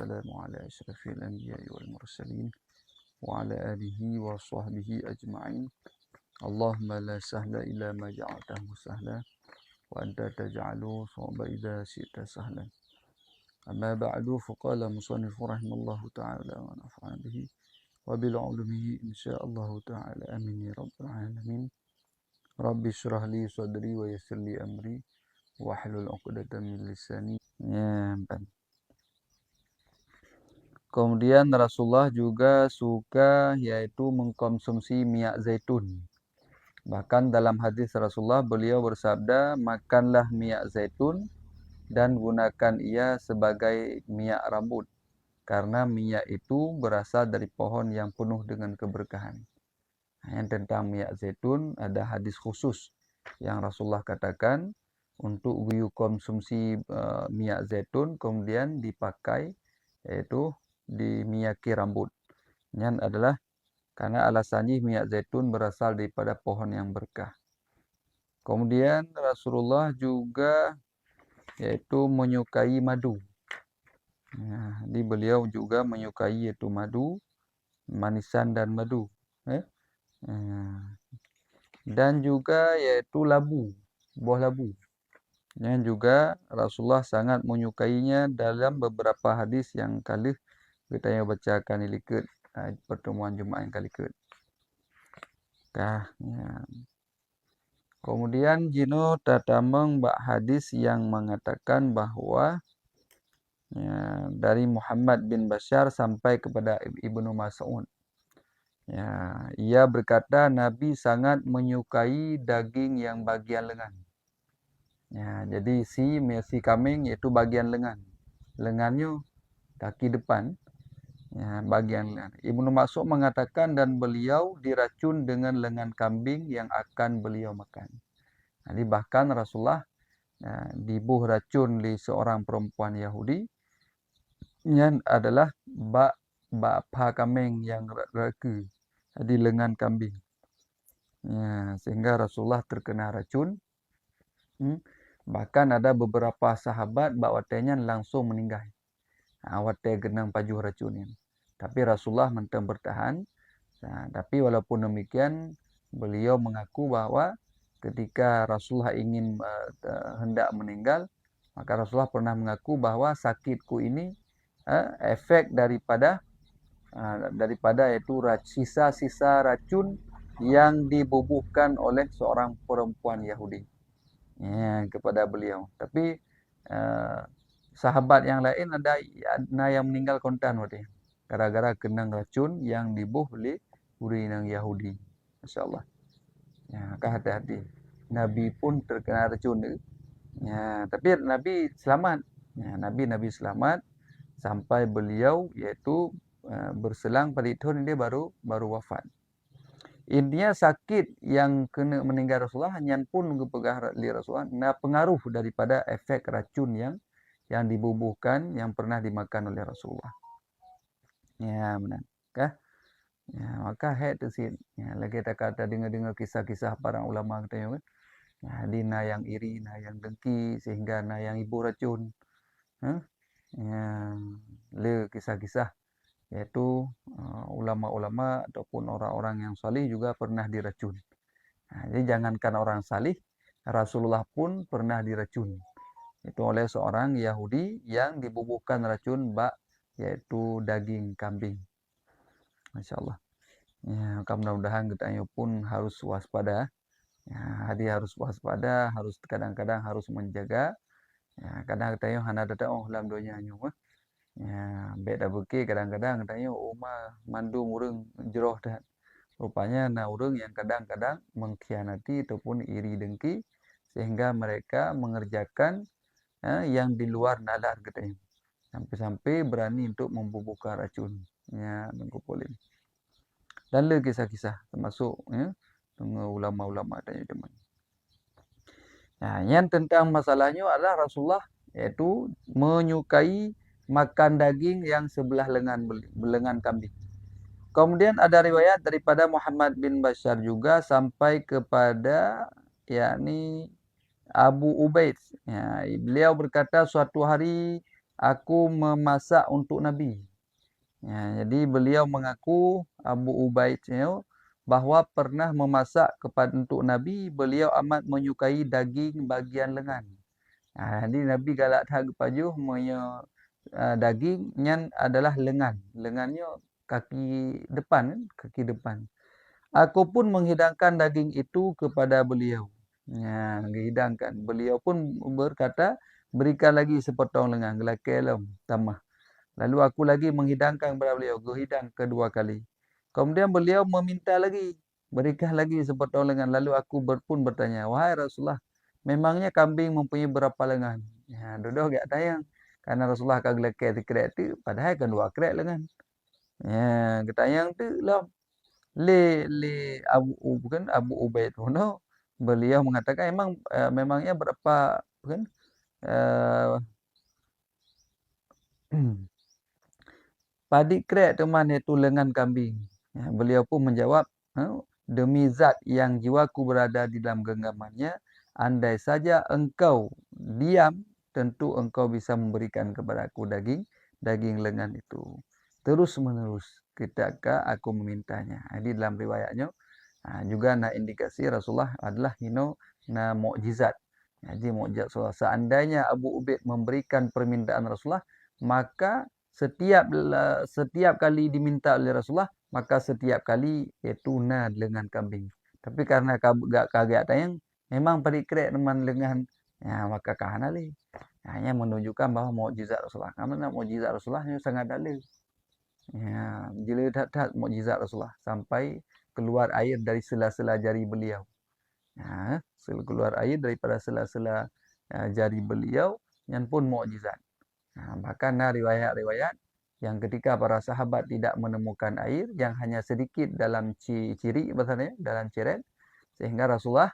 والسلام على أشرف الأنبياء والمرسلين وعلى آله وصحبه أجمعين. اللهم لا سهل إلا ما جعلته سهلا وأنت تجعل صعب إذا شئت سهلا. أما بعد فقال مصنف رحمه الله تعالى ونفعنا به وبالعلومه إن شاء الله تعالى آمين يا رب العالمين. رب اشرح لي صدري ويسر لي أمري wahlul 'uqdatam min lisani. Ya, kemudian Rasulullah juga suka yaitu mengkonsumsi minyak zaitun. Bahkan dalam hadis Rasulullah beliau bersabda, makanlah minyak zaitun dan gunakan ia sebagai minyak rambut. Karena minyak itu berasal dari pohon yang penuh dengan keberkahan. Yang tentang minyak zaitun ada hadis khusus yang Rasulullah katakan, untuk konsumsi minyak zaitun kemudian dipakai yaitu diminyaki rambut. Ini adalah karena alasannya minyak zaitun berasal daripada pohon yang berkah. Kemudian Rasulullah juga yaitu menyukai madu. Jadi beliau juga menyukai yaitu madu, manisan dan madu. Dan juga yaitu labu, buah labu. Yang juga Rasulullah sangat menyukainya dalam beberapa hadis yang kali kita yang bacakan ilikut pertemuan Jumaat yang kali ikut. Kemudian jino tatameng bak hadis yang mengatakan bahwa dari Muhammad bin Bashar sampai kepada Ibnu Mas'ud. Ia berkata Nabi sangat menyukai daging yang bagian lengan. Jadi si kambing iaitu bagian lengan. Lengannya kaki depan. Bagian lengan. Ibnu Mas'ud mengatakan dan beliau diracun dengan lengan kambing yang akan beliau makan. Jadi bahkan Rasulullah dibuh racun di seorang perempuan Yahudi. Yang adalah bak paha kambing yang raka. Jadi lengan kambing. Sehingga Rasulullah terkena racun. Bahkan ada beberapa sahabat bakwatanya langsung meninggal. Watai genang pajuh racun ini. Tapi Rasulullah mentang bertahan. Tapi walaupun demikian, beliau mengaku bahwa ketika Rasulullah ingin hendak meninggal, maka Rasulullah pernah mengaku bahwa sakitku ini efek daripada yaitu sisa-sisa racun yang dibubuhkan oleh seorang perempuan Yahudi. Kepada beliau. Tapi sahabat yang lain ada yang meninggal kontan waktu gara-gara kena racun yang dibuh oleh orang Yahudi. Masya-Allah. Hati-hati. Nabi pun terkena racun tu. Tapi Nabi selamat. Nabi selamat sampai beliau yaitu berselang pada tahun dia baru wafat. Intinya sakit yang kena meninggal Rasulullah hanya pun kepegah li Rasulullah pengaruh daripada efek racun yang dibubuhkan yang pernah dimakan oleh Rasulullah. Benar. Maka tu sin. Lagi tak kata dengar kisah-kisah para ulama katanya kan. Di na yang iri, na yang dengki sehingga na yang ibu racun. Le kisah-kisah yaitu ulama-ulama ataupun orang-orang yang salih juga pernah diracun. Jadi jangankan orang salih, Rasulullah pun pernah diracun. Itu oleh seorang Yahudi yang dibubuhkan racun yaitu daging kambing. Masya-Allah. Maka mudah-mudahan kita pun harus waspada. Jadi harus waspada, harus kadang-kadang harus menjaga. Kadang kita hana datang dalam dunia nyu. Beda beki kadang-kadang katanya mandu urang jeroh dah. Rupanya urang yang kadang-kadang mengkhianati ataupun iri dengki sehingga mereka mengerjakan yang di luar nalar katanya. Sampai-sampai berani untuk membubuhkan racun. Mengkumpulin. Dan le kisah-kisah termasuk dengan ulama-ulama tanya teman. Yang tentang masalahnya adalah Rasulullah yaitu menyukai makan daging yang sebelah lengan kambing. Kemudian ada riwayat daripada Muhammad bin Bashar juga sampai kepada yakni Abu Ubaid. Beliau berkata suatu hari aku memasak untuk Nabi. Ya, jadi beliau mengaku Abu Ubaid itu bahwa pernah memasak untuk Nabi, beliau amat menyukai daging bagian lengan. Jadi Nabi galak tahap pajuh daging nyan adalah lengan. Lengannya kaki depan kan, kaki depan. Aku pun menghidangkan daging itu kepada beliau. Ya, dihidangkan. Beliau pun berkata, berikan lagi sepotong lengan, gelakelem, tambah. Lalu aku lagi menghidangkan kepada beliau, hidang kedua kali. Kemudian beliau meminta lagi, berikan lagi sepotong lengan. Lalu aku pun bertanya, wahai Rasulullah, memangnya kambing mempunyai berapa lengan? Ya, duduk gak tayang. Karena Rasulullah akan gelakir kerek tu, padahal kan dua kerek lengan. Ya, ketayang tu lah. Bukan Abu Ubaid Huno, beliau mengatakan memangnya berapa bukan uh, padik krek teman itu lengan kambing. Ya, beliau pun menjawab, demi zat yang jiwaku berada di dalam genggamannya, andai saja engkau diam, tentu engkau bisa memberikan kepada aku daging lengan itu. Terus menerus ketika aku memintanya. Jadi dalam riwayatnya juga nak indikasi Rasulullah adalah na mukjizat. Jadi mukjizat Rasulullah. Seandainya Abu Ubaid memberikan permintaan Rasulullah, maka setiap kali diminta oleh Rasulullah, maka setiap kali itu lengan kambing. Tapi karena gak kaget tayang, memang perikrek teman lengan, ya maka kahana li. Hanya menunjukkan bahwa mukjizat Rasulullah. Karena mukjizat Rasulullah ini sangat dalil. Ya, jila tak mukjizat Rasulullah sampai keluar air dari sela-sela jari beliau. Ya, keluar air daripada sela-sela jari beliau yang pun mukjizat. Bahkan riwayat-riwayat yang ketika para sahabat tidak menemukan air yang hanya sedikit dalam ciri bahasanya dalam ceret, sehingga Rasulullah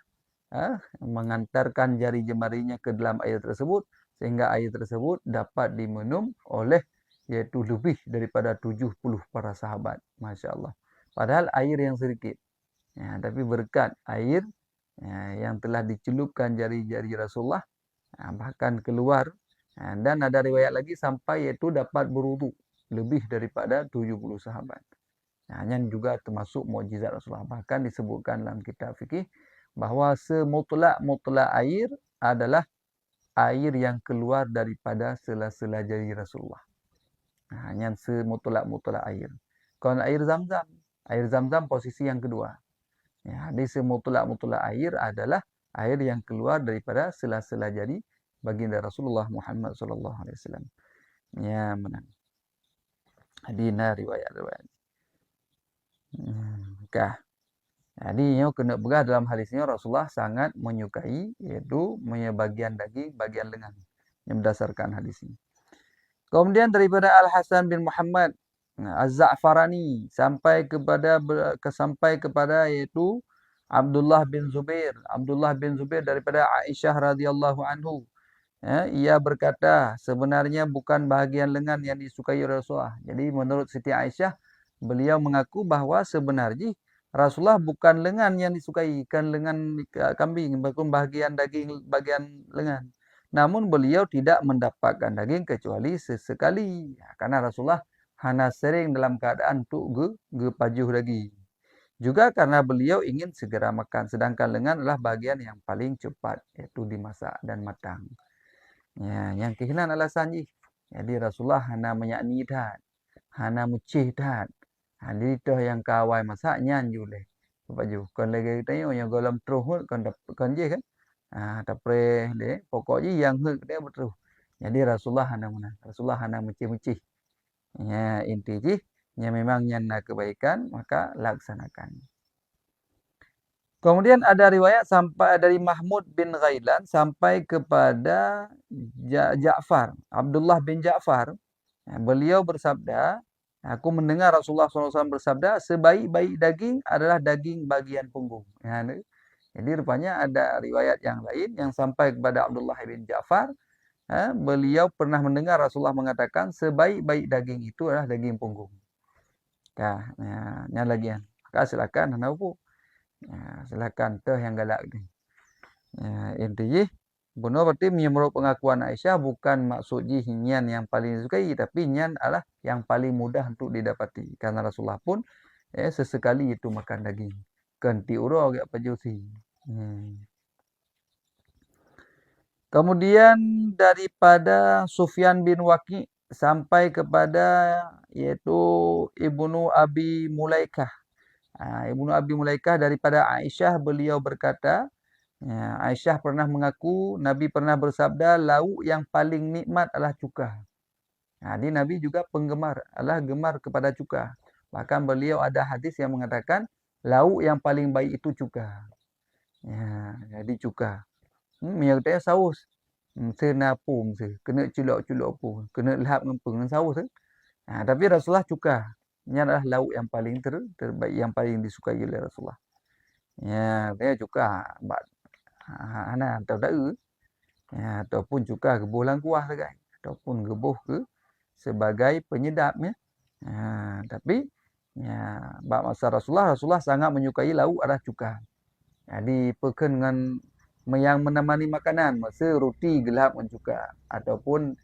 mengantarkan jari jemarinya ke dalam air tersebut sehingga air tersebut dapat diminum oleh yaitu lebih daripada 70 para sahabat. Masya Allah. Padahal air yang sedikit. Ya, tapi berkat air yang telah dicelupkan jari-jari Rasulullah, bahkan keluar. Dan ada riwayat lagi sampai yaitu dapat berwudu lebih daripada 70 sahabat. Hanya juga termasuk mukjizat Rasulullah. Bahkan disebutkan dalam kitab fikih bahwa semutlak air adalah air yang keluar daripada sela-sela jari Rasulullah. Hanya semutlak air. Kalau air zam-zam posisi yang kedua. Ya, di semutlak air adalah air yang keluar daripada sela-sela jari baginda Rasulullah Muhammad sallallahu alaihi wasallam. Ya, menang. Hadina riwayat-riwayat. Kah. Jadi yang kena berah dalam hadis ini Rasulullah sangat menyukai yaitu bagian daging, bagian lengan yang berdasarkan hadis ini. Kemudian daripada Al-Hasan bin Muhammad Az-Za'farani sampai kepada yaitu Abdullah bin Zubair. Abdullah bin Zubair daripada Aisyah radhiyallahu anhu. Ya, ia berkata sebenarnya bukan bahagian lengan yang disukai Rasulullah. Jadi menurut Siti Aisyah, beliau mengaku bahawa sebenarnya Rasulullah bukan lengan yang disukai, bukan lengan kambing, bukan bahagian daging bagian lengan. Namun beliau tidak mendapatkan daging kecuali sesekali. Ya, karena Rasulullah hanya sering dalam keadaan untuk pajuh daging. Juga karena beliau ingin segera makan. Sedangkan lengan adalah bagian yang paling cepat, yaitu dimasak dan matang. Ya, yang kehilangan alasan ni. Jadi Rasulullah hanya menyakni dah. Hanya mucih dah. Jadi tu yang kawai masak nyan juleh. Baju. Kon lagi tanya yang golem terus kon je kan. Tapre dia pokoknya yang dia betul. Jadi Rasulullah hanya mana? Rasulullah hanya mucih-mucih. Ya, inti je yang memang yang nak kebaikan maka laksanakan. Kemudian ada riwayat sampai dari Mahmud bin Ghailan sampai kepada Ja'far, Abdullah bin Ja'far. Beliau bersabda, aku mendengar Rasulullah SAW bersabda, sebaik-baik daging adalah daging bagian punggung. Jadi rupanya ada riwayat yang lain yang sampai kepada Abdullah bin Ja'far. Beliau pernah mendengar Rasulullah mengatakan, sebaik-baik daging itu adalah daging punggung. Ini lagi. Maka silakan, silakan teh yang galak ni. Intinya Bunuh berarti menurut pengakuan Aisyah bukan maksud nyan yang paling disukai, tapi nyan adalah yang paling mudah untuk didapati. Karena Rasulullah pun sesekali itu makan daging. Ganti uro agak pajusi. Kemudian daripada Sufyan bin Waqi sampai kepada yaitu Ibnu Abi Mulaikah. Ibnu Abi Mulaikah daripada Aisyah beliau berkata, Aisyah pernah mengaku Nabi pernah bersabda lauk yang paling nikmat adalah cuka. Jadi Nabi juga penggemar, adalah gemar kepada cuka. Bahkan beliau ada hadis yang mengatakan lauk yang paling baik itu cuka. Jadi cuka. Yang katanya saus. Senapung se, kena culok-culok pun, kena lahap ngempeng saus tu. Tapi Rasulullah cuka. Ini adalah lauk yang paling terbaik, yang paling disukai oleh Rasulullah. Dia cuka. Hana atau daun ataupun cuka gebuh lang kuah sagai ataupun gebuh ke sebagai penyedapnya. Tapi bab masa Rasulullah sangat menyukai lauk adalah cuka. Jadi pekan dengan yang menemani makanan masa roti gelap dengan cuka ataupun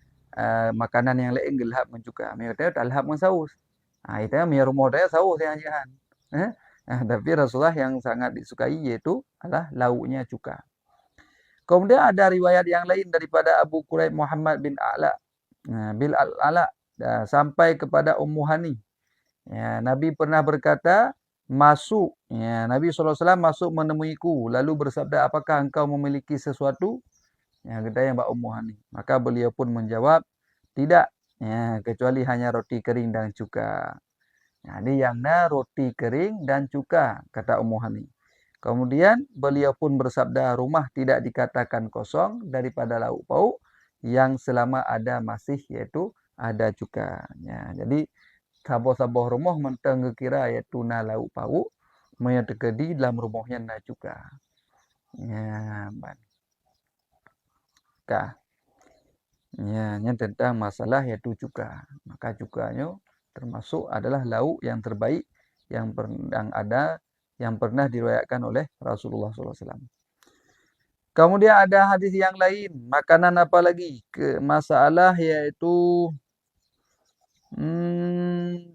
makanan yang lain gelap dengan cuka. Mereka tak lahap dengan saus. Itu yang rumah dia saus yang jahan. Tapi Rasulullah yang sangat disukai iaitu adalah lauknya cuka. Kemudian ada riwayat yang lain daripada Abu Quraib Muhammad bin A'la. Bil Al-Ala sampai kepada Ummu Hani. Nabi pernah berkata, masuk. Nabi SAW masuk menemuiku. Lalu bersabda, apakah engkau memiliki sesuatu? Kata yang Ummu Hani. Maka beliau pun menjawab, tidak. Kecuali hanya roti kering dan cuka. Jadi yang roti kering dan cuka, kata Ummu Hani. Kemudian beliau pun bersabda, rumah tidak dikatakan kosong daripada lauk pauk yang selama ada masih iaitu ada cuka. Jadi saboh-saboh rumah mentang kira iaitu na lauk pauk, yang terjadi dalam rumahnya na cuka. Yang tentang masalah iaitu cuka. Maka cukanya termasuk adalah lauk yang terbaik yang ada yang pernah diriwayatkan oleh Rasulullah SAW. Kemudian ada hadis yang lain, makanan apa lagi? Masalah yaitu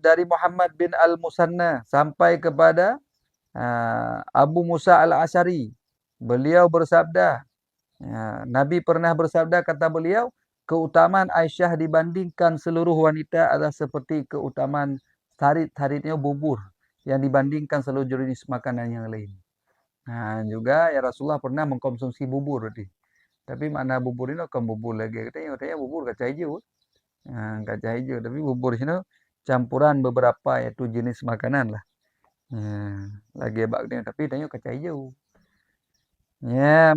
dari Muhammad bin Al-Musanna sampai kepada Abu Musa Al-Asy'ari. Beliau bersabda, Nabi pernah bersabda, kata beliau, keutamaan Aisyah dibandingkan seluruh wanita adalah seperti keutamaan tarit-taritnya bubur yang dibandingkan seluruh jenis makanan yang lain. Juga ya Rasulullah pernah mengkonsumsi bubur tadi. Tapi makna bubur ini akan bubur lagi. Katanya bubur kacang hijau. Kacang hijau. Tapi bubur ini campuran beberapa yaitu jenis makanan lah. Lagi abak dia. Tapi tanya kacang hijau.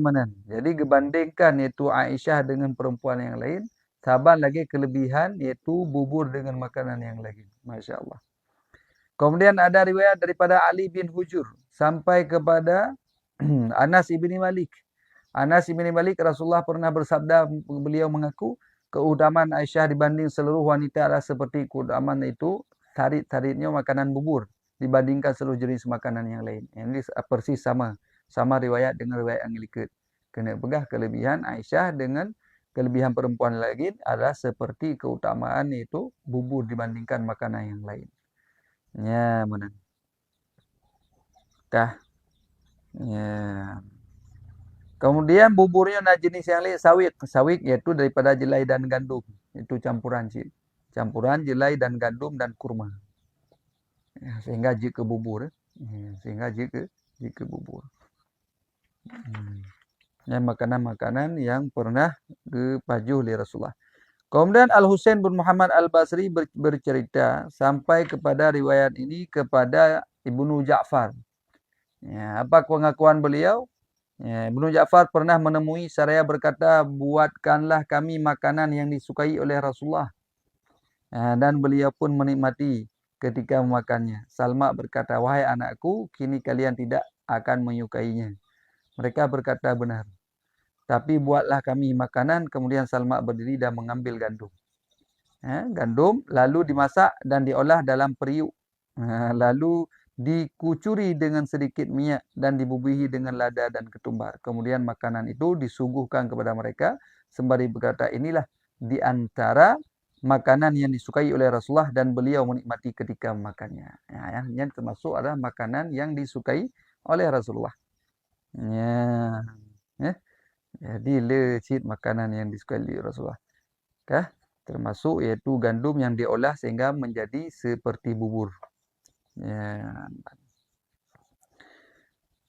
Mana? Jadi dibandingkan yaitu Aisyah dengan perempuan yang lain. Saban lagi kelebihan yaitu bubur dengan makanan yang lain. Masya Allah. Kemudian ada riwayat daripada Ali bin Hujur sampai kepada Anas ibni Malik. Anas ibni Malik, Rasulullah pernah bersabda, beliau mengaku keutamaan Aisyah dibanding seluruh wanita adalah seperti keutamaan itu tarit-taritnya makanan bubur dibandingkan seluruh jenis makanan yang lain. Ini persis sama riwayat dengan riwayat yang ikut. Kena pegah kelebihan Aisyah dengan kelebihan perempuan lain adalah seperti keutamaan itu bubur dibandingkan makanan yang lain. Mana? Kemudian buburnya ada jenis yang lain, sawit. Sawit yaitu daripada jelai dan gandum. Itu campuran jelai dan gandum dan kurma. Sehingga jika bubur. Jika bubur. Makanan-makanan yang pernah dipajuh oleh Rasulullah. Kemudian Al-Husain bin Muhammad Al-Basri bercerita sampai kepada riwayat ini kepada Ibnu Ja'far. Apa pengakuan beliau? Ibnu Ja'far pernah menemui seraya berkata, buatkanlah kami makanan yang disukai oleh Rasulullah. Dan beliau pun menikmati ketika memakannya. Salma berkata, wahai anakku, kini kalian tidak akan menyukainya. Mereka berkata benar. Tapi buatlah kami makanan, kemudian Salma berdiri dan mengambil gandum. Gandum lalu dimasak dan diolah dalam periuk. Lalu dikucuri dengan sedikit minyak dan dibubuhi dengan lada dan ketumbar. Kemudian makanan itu disuguhkan kepada mereka sembari berkata, inilah di antara makanan yang disukai oleh Rasulullah dan beliau menikmati ketika memakannya. Ya, yang termasuk adalah makanan yang disukai oleh Rasulullah. Ya, ya. Jadi lecit makanan yang disukai oleh Rasulullah. Kah? Termasuk yaitu gandum yang diolah sehingga menjadi seperti bubur. Ya.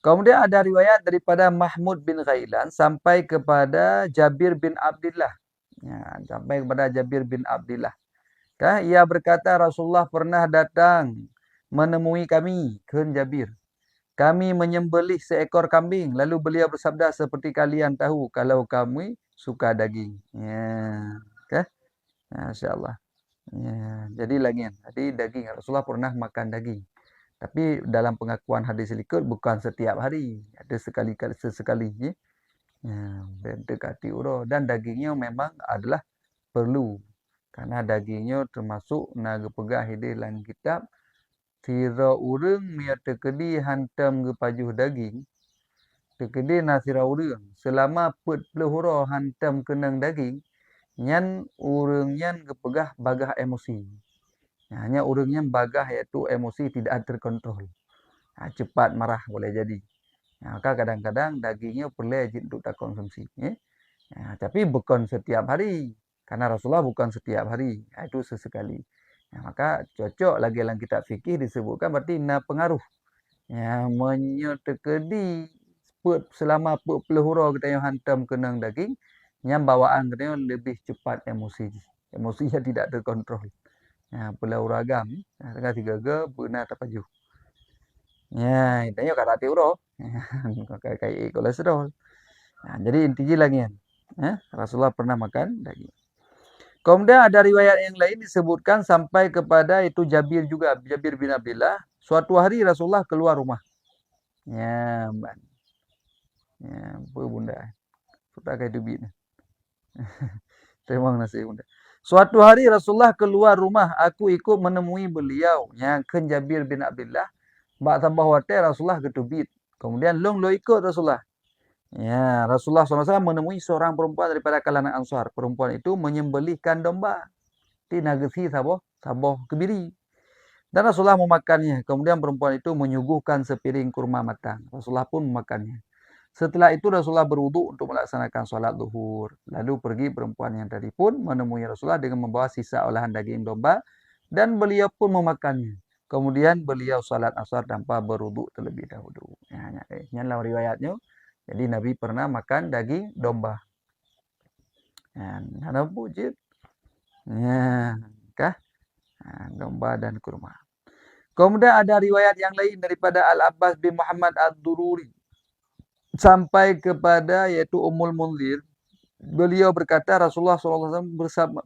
Kemudian ada riwayat daripada Mahmud bin Ghailan sampai kepada Jabir bin Abdullah. Ya, sampai kepada Jabir bin Abdullah. Ia berkata Rasulullah pernah datang menemui kami, Kun Jabir. Kami menyembelih seekor kambing. Lalu beliau bersabda, seperti kalian tahu kalau kami suka daging. Ya, okay? Masya Allah. Ya, jadi lagi. Jadi daging. Rasulullah pernah makan daging. Tapi dalam pengakuan hadis berikut bukan setiap hari. Ada sesekali. Ya. Dekati urut. Dan dagingnya memang adalah perlu. Karena dagingnya termasuk naga pegah di dalam kitab. Sira urang mia tekedi hantam ke pajuh daging. Tekedi na sira urang. Selama 40 hura hantam kenang daging. Nyan urang nyan kepegah bagah emosi. Hanya urangnya bagah iaitu emosi tidak terkontrol. Cepat marah boleh jadi. Maka kadang-kadang dagingnya perlu untuk tak konsumsi. Tapi bukan setiap hari. Karena Rasulullah bukan setiap hari. Itu sesekali. Maka cocok lagi dalam kitab fikih disebutkan berarti na pengaruh. Menyetekedi selama 40 hura kita yang hantam kenang daging. Yang bawaan kita lebih cepat emosi. Emosinya tidak terkontrol. Pulau ragam. Tengah tiga ke benar tak paju. Intinya kata tiuro. Kayak kolesterol. Jadi intinya lagi. Rasulullah pernah makan daging. Kemudian ada riwayat yang lain disebutkan sampai kepada itu Jabir juga. Jabir bin Abdullah. Suatu hari Rasulullah keluar rumah. Mbak. Apa bunda. Sudah kayak duit. Terima kasih bunda. Suatu hari Rasulullah keluar rumah, aku ikut menemui beliau. Yang Jabir bin Abdullah. Bak tambah watai Rasulullah ketubit. Kemudian long lo ikut Rasulullah. Rasulullah SAW menemui seorang perempuan daripada kalangan Ansar. Perempuan itu menyembelihkan domba. Di Nagesi Sabah Kebiri. Dan Rasulullah memakannya. Kemudian perempuan itu menyuguhkan sepiring kurma matang. Rasulullah pun memakannya. Setelah itu Rasulullah berwudu untuk melaksanakan sholat zuhur. Lalu pergi perempuan yang tadi pun menemui Rasulullah dengan membawa sisa olahan daging domba. Dan beliau pun memakannya. Kemudian beliau sholat asar tanpa berwudu terlebih dahulu. Ini adalah riwayatnya. Jadi Nabi pernah makan daging domba. Ada wujud. Domba dan kurma. Kemudian ada riwayat yang lain daripada Al-Abbas bin Muhammad Ad-Dururi. Sampai kepada yaitu Ummul Munzir. Beliau berkata Rasulullah SAW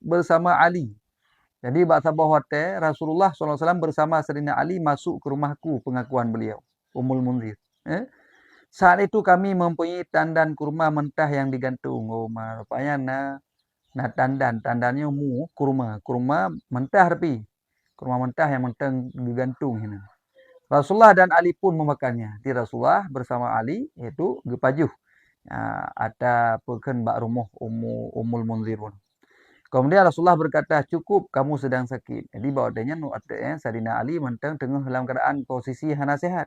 bersama Ali. Jadi bak sabah hotel Rasulullah SAW bersama Sayyidina Ali masuk ke rumahku, pengakuan beliau. Ummul Munzir. Saat itu kami mempunyai tandan kurma mentah yang digantung. Rupanya na tandan. Tandannya kurma mentah tapi. Kurma mentah yang mentah digantung. Rasulullah dan Ali pun memakannya. Di Rasulullah bersama Ali iaitu gepajuh. Ada pekan bak rumah Ummul Munzir pun. Kemudian Rasulullah berkata, cukup kamu sedang sakit. Jadi bahawa adanya Sayyidina Ali mentang tengah dalam keadaan posisi hana sehat.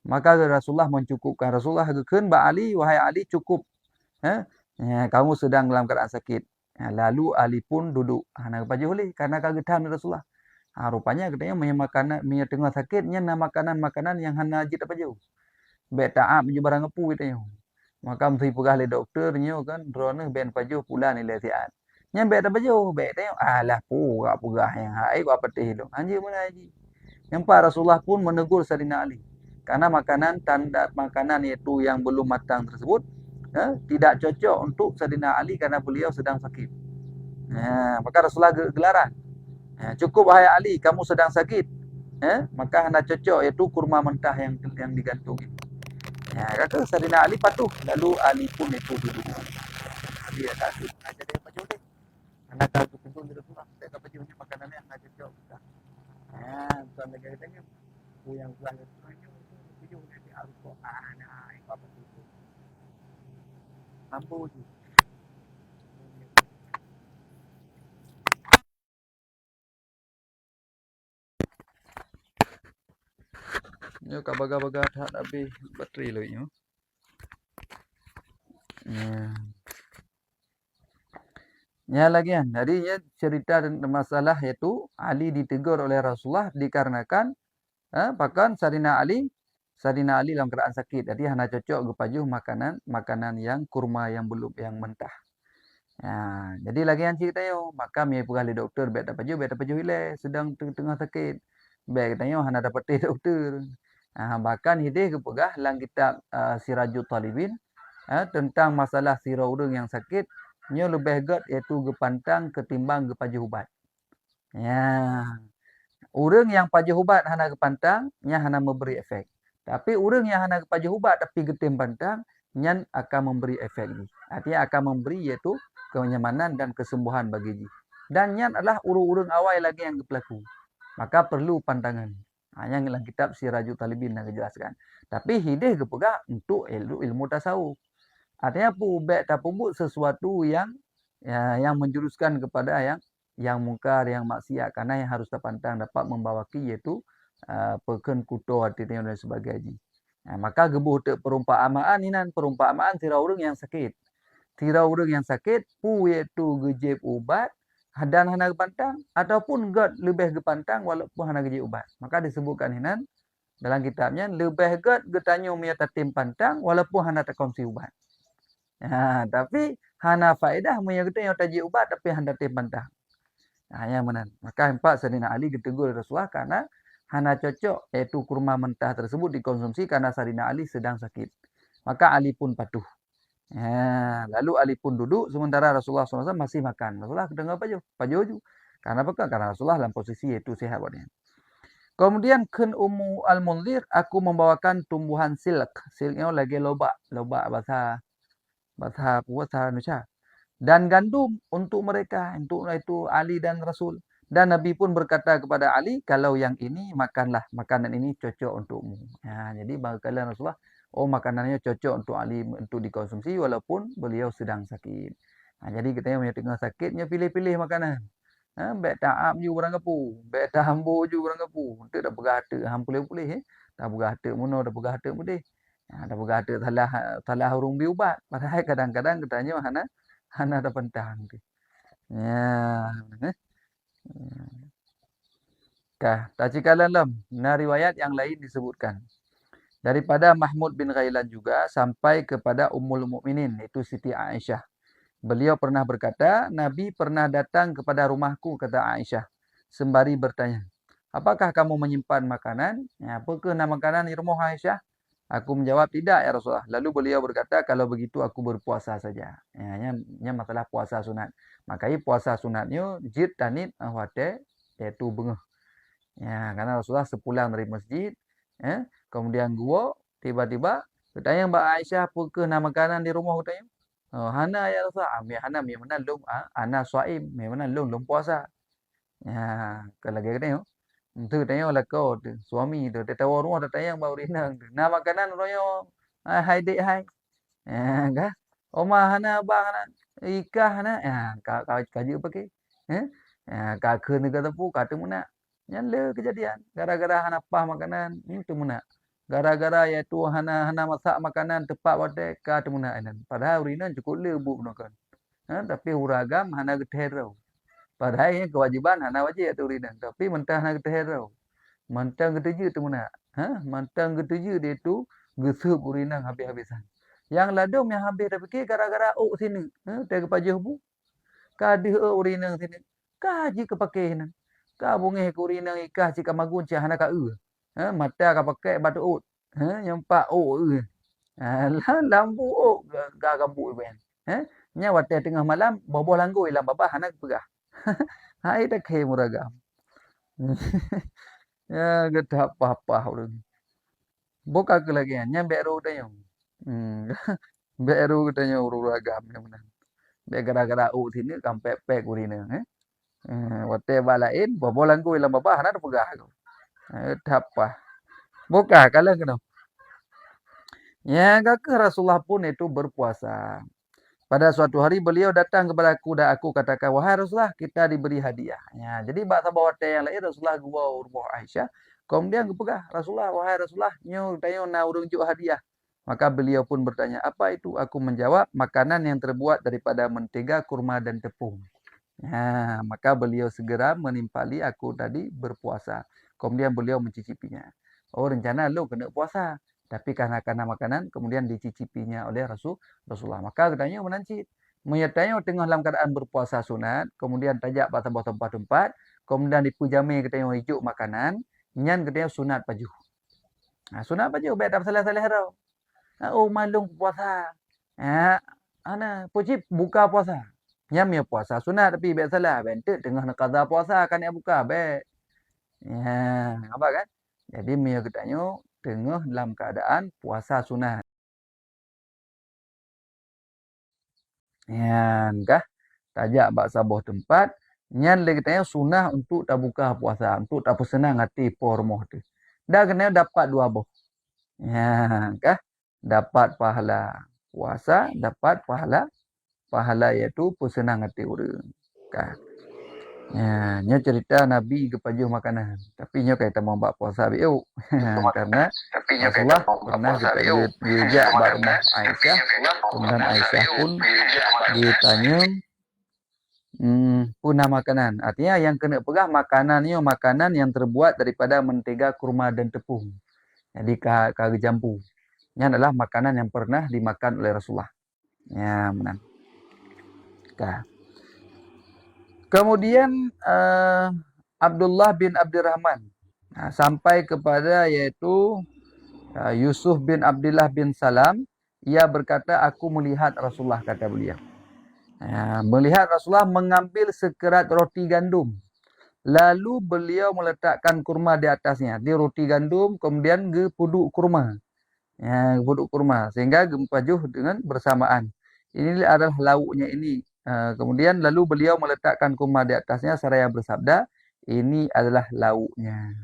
Maka Rasulullah mencukupkan. Rasulullah gekan bak Ali, wahai Ali cukup. Kamu sedang dalam keadaan sakit. Lalu Ali pun duduk. Hana gepajuh oleh karena kagetan Rasulullah. Rupanya katanya punya tengah sakitnya makanan yang hana ajit apa jauh. Baik taat punya barang ngepu katanya. Maka mesti pegah le doktornya kan drone ben pajuh pula nilai sihat. Nya baik apa jauh, baik tanya alah pegah yang hai gua petih dong. Anjir mana haji. Yang Pak Rasulullah pun menegur Sayyidina Ali. Karena makanan itu yang belum matang tersebut tidak cocok untuk Sayyidina Ali karena beliau sedang sakit. Maka Rasulullah gelaran. Cukup wahai Ali, kamu sedang sakit. Maka hendak cocok iaitu kurma mentah yang digantung itu. Kata Sayyidina Ali patuh. Lalu Ali pun itu duduk. Dia tak ada dia baju ni. Karena kalau tu di Rasulullah, saya tak baju ni makanan yang ada cocok. Bukan lagi katanya. yang buat itu nanti Al-Quran apa begitu mampu tu Nyo kabaga-baga tak habis bateri lo nyo. Ya. Ya lagi kan. Jadi ya cerita tentang masalah yaitu Ali ditegur oleh Rasulullah dikarenakan bahkan Sayyidina Ali dalam keadaan sakit. Jadi hanya cocok gepajuh makanan yang kurma yang belum yang mentah. Ya, jadi lagi yang cerita yo, maka mi pergi doktor bet baju ile sedang tengah sakit. Bet tanya hana dapat doktor. Bahkan hidih ke pegah lang kitab Sirajul Talibin tentang masalah sira urang yang sakit nyo lebih gat iaitu gepantang ketimbang gepaju ubat. Ya, urang yang paju ubat hana gepantang nya hana memberi efek. Tapi urang yang hana gepaju ubat tapi getim pantang nyan akan memberi efek ni. Artinya akan memberi iaitu kenyamanan dan kesembuhan bagi ji. Dan nyan adalah urang-urang awal lagi yang berlaku. Maka perlu pandangan. Yang dalam kitab Sirajul Talibin yang dijelaskan. Tapi hidih kepegak untuk ilmu tasawuf. Artinya pubek tak pubuk sesuatu yang menjuruskan kepada yang mungkar, yang maksiat. Karena yang harus terpantang dapat membawaki iaitu peken kuto artinya dan sebagainya. Maka gebuh te perumpamaan ini perumpamaan tira urang yang sakit. Tira urang yang sakit pu iaitu gejib ubat dan hana gepantang ataupun god lebih gepantang walaupun hana gejib ubat. Maka disebutkan hinan dalam kitabnya lebih god getanyo mia tatim pantang walaupun hana terkonsumsi ubat. Tapi hana faedah mia getanyo taji ubat tapi hana tatim pantang. Yang mana? Maka empat Sayyidina Ali ditegur Rasulullah karena hana cocok iaitu kurma mentah tersebut dikonsumsi karena Sayyidina Ali sedang sakit. Maka Ali pun patuh. Lalu Ali pun duduk sementara Rasulullah SAW masih makan. Rasulullah dengar paju. Karena apa? Karena Rasulullah dalam posisi itu sehat buatnya. Kemudian ken Ummu Al-Munzir aku membawakan tumbuhan silk. Silknya lagi lobak bahasa Indonesia. Dan gandum untuk mereka, untuk itu Ali dan Rasul. Dan Nabi pun berkata kepada Ali, kalau yang ini makanlah, makanan ini cocok untukmu. Jadi kalian Rasulullah, makanannya cocok untuk Ali untuk dikonsumsi walaupun beliau sedang sakit. Jadi kita yang tengah sakitnya pilih-pilih makanan. Bek taam ju orang kapu, bek tambo ju orang kapu. Itu dah bergata, ham pulih-pulih. Dah bergata muno, dah bergata mudih. Dah bergata salah urung biubat. Padahal kadang-kadang katanya hana ada pentang tu. Ya. Tak dalam riwayat yang lain disebutkan. Daripada Mahmud bin Ghailan juga sampai kepada Ummul Mukminin itu Siti Aisyah. Beliau pernah berkata, Nabi pernah datang kepada rumahku, kata Aisyah, sembari bertanya, apakah kamu menyimpan makanan? Apakah nama makanan di rumah Aisyah? Aku menjawab, tidak ya Rasulullah. Lalu beliau berkata, kalau begitu aku berpuasa saja. Ini masalah puasa sunat. Makanya puasa sunatnya, jid tanit wate, iaitu bengah. Karena Rasulullah sepulang dari masjid, kemudian gua, tiba-tiba, bertanya Mbak Aisyah, apakah nama makanan di rumah? Bertanya, hana ya Rasulullah. Hana memang lum ana swaim, memang lum puasa. Kalau lagi tengok. Tu tengok lah kau tu, suami tu. Dia tahu rumah tak tayang bau rinang tu. Nama makanan royo hai dek hai. Kah? Oma hana ba hana ikah hana. Kau kaji apa ke? Kau kena kata pu kata muna. Yang le kejadian. Gara-gara hana pah makanan, itu muna. Gara-gara iaitu hana masak makanan tepat pada kata muna. Padahal rinang cukup le bu kan. Tapi uragam hana getero. Padahal ini kewajiban hana wajib tu rinang. Tapi mentah hana getero. Mantang ketujuh tu mana? Mantang ketujuh dia tu gesup urinang habis-habisan. Yang ladum yang habis dah fikir gara-gara sini. Tega pajah bu. Kadih urinang sini. Kaji kepakai nan. Ka bungeh ke urinang ikah cika magun cah hana ka mata ka pakai batu ut. Yang pak lambu ga gabu ben. Nya wate tengah malam bobo langgu ilam baba hana pegah. Hai dah ke muragam. Ya gede apa-apa urang. Buka ke lagi nya beru tanya. Beru katanya uragam yang mana. Be gara-gara sini sampai pek urina wate balain bobolan ku ilang baba hana pegah. Apa. Bukan, kalau kena. Ya, kakak Rasulullah pun itu berpuasa. Pada suatu hari beliau datang kepada aku dan aku katakan, wahai Rasulullah, kita diberi hadiah. Ya, jadi bak sahabat yang lain Rasulullah gua rumah Aisyah. Kemudian gepegah Rasulullah, wahai Rasulullah, nyo tayo na urung juk hadiah. Maka beliau pun bertanya, apa itu? Aku menjawab, makanan yang terbuat daripada mentega, kurma dan tepung. Ya, maka beliau segera menimpali aku tadi berpuasa. Kemudian beliau mencicipinya. Oh, rencana lu kena puasa. Tapi karena makanan, kemudian dicicipinya oleh Rasulullah. Maka katanya menancit. Menyertanya tengah dalam keadaan berpuasa sunat. Kemudian tajak pada tempat-tempat. Kemudian dipujami katanya hijau makanan. Nyan katanya sunat baju. Nah, sunat baju. Baik tak salah-salah tau. Oh, malung puasa. Ya, ana pujib buka puasa. Nyam ya puasa sunat tapi biasalah bentuk tengah nak qada puasa kan ya buka baik. Ya, apa kan? Jadi mia katanya tengah dalam keadaan puasa sunat. Ya, kah? Tajak bak sabah tempat. Nyan le katanya sunah untuk tak buka puasa, untuk tak bersenang hati pormoh tu. Dah kena dapat dua boh. Ya, kah? Dapat pahala puasa, dapat pahala iaitu bersenang hati orang. Kah? Ya, nya cerita Nabi kepada makanan. Tapi nya kata mau buat puasa biu. Karena Rasulullah pernah diajak bak rumah Aisyah. Kemudian Aisyah pun ditanya punah makanan. Artinya yang kena pegah makanannya makanan yang terbuat daripada mentega, kurma dan tepung. Jadi kari jambu. Ini adalah makanan yang pernah dimakan oleh Rasulullah. Ya, menang. Kemudian Abdullah bin Abdurrahman sampai kepada yaitu Yusuf bin Abdullah bin Salam. Ia berkata, aku melihat Rasulullah, kata beliau. Melihat Rasulullah mengambil sekerat roti gandum. Lalu beliau meletakkan kurma di atasnya. Di roti gandum, kemudian puduk kurma. Puduk kurma. Sehingga gempajuh dengan bersamaan. Ini adalah lauknya ini. Kemudian lalu beliau meletakkan kurma di atasnya seraya bersabda, ini adalah lauknya.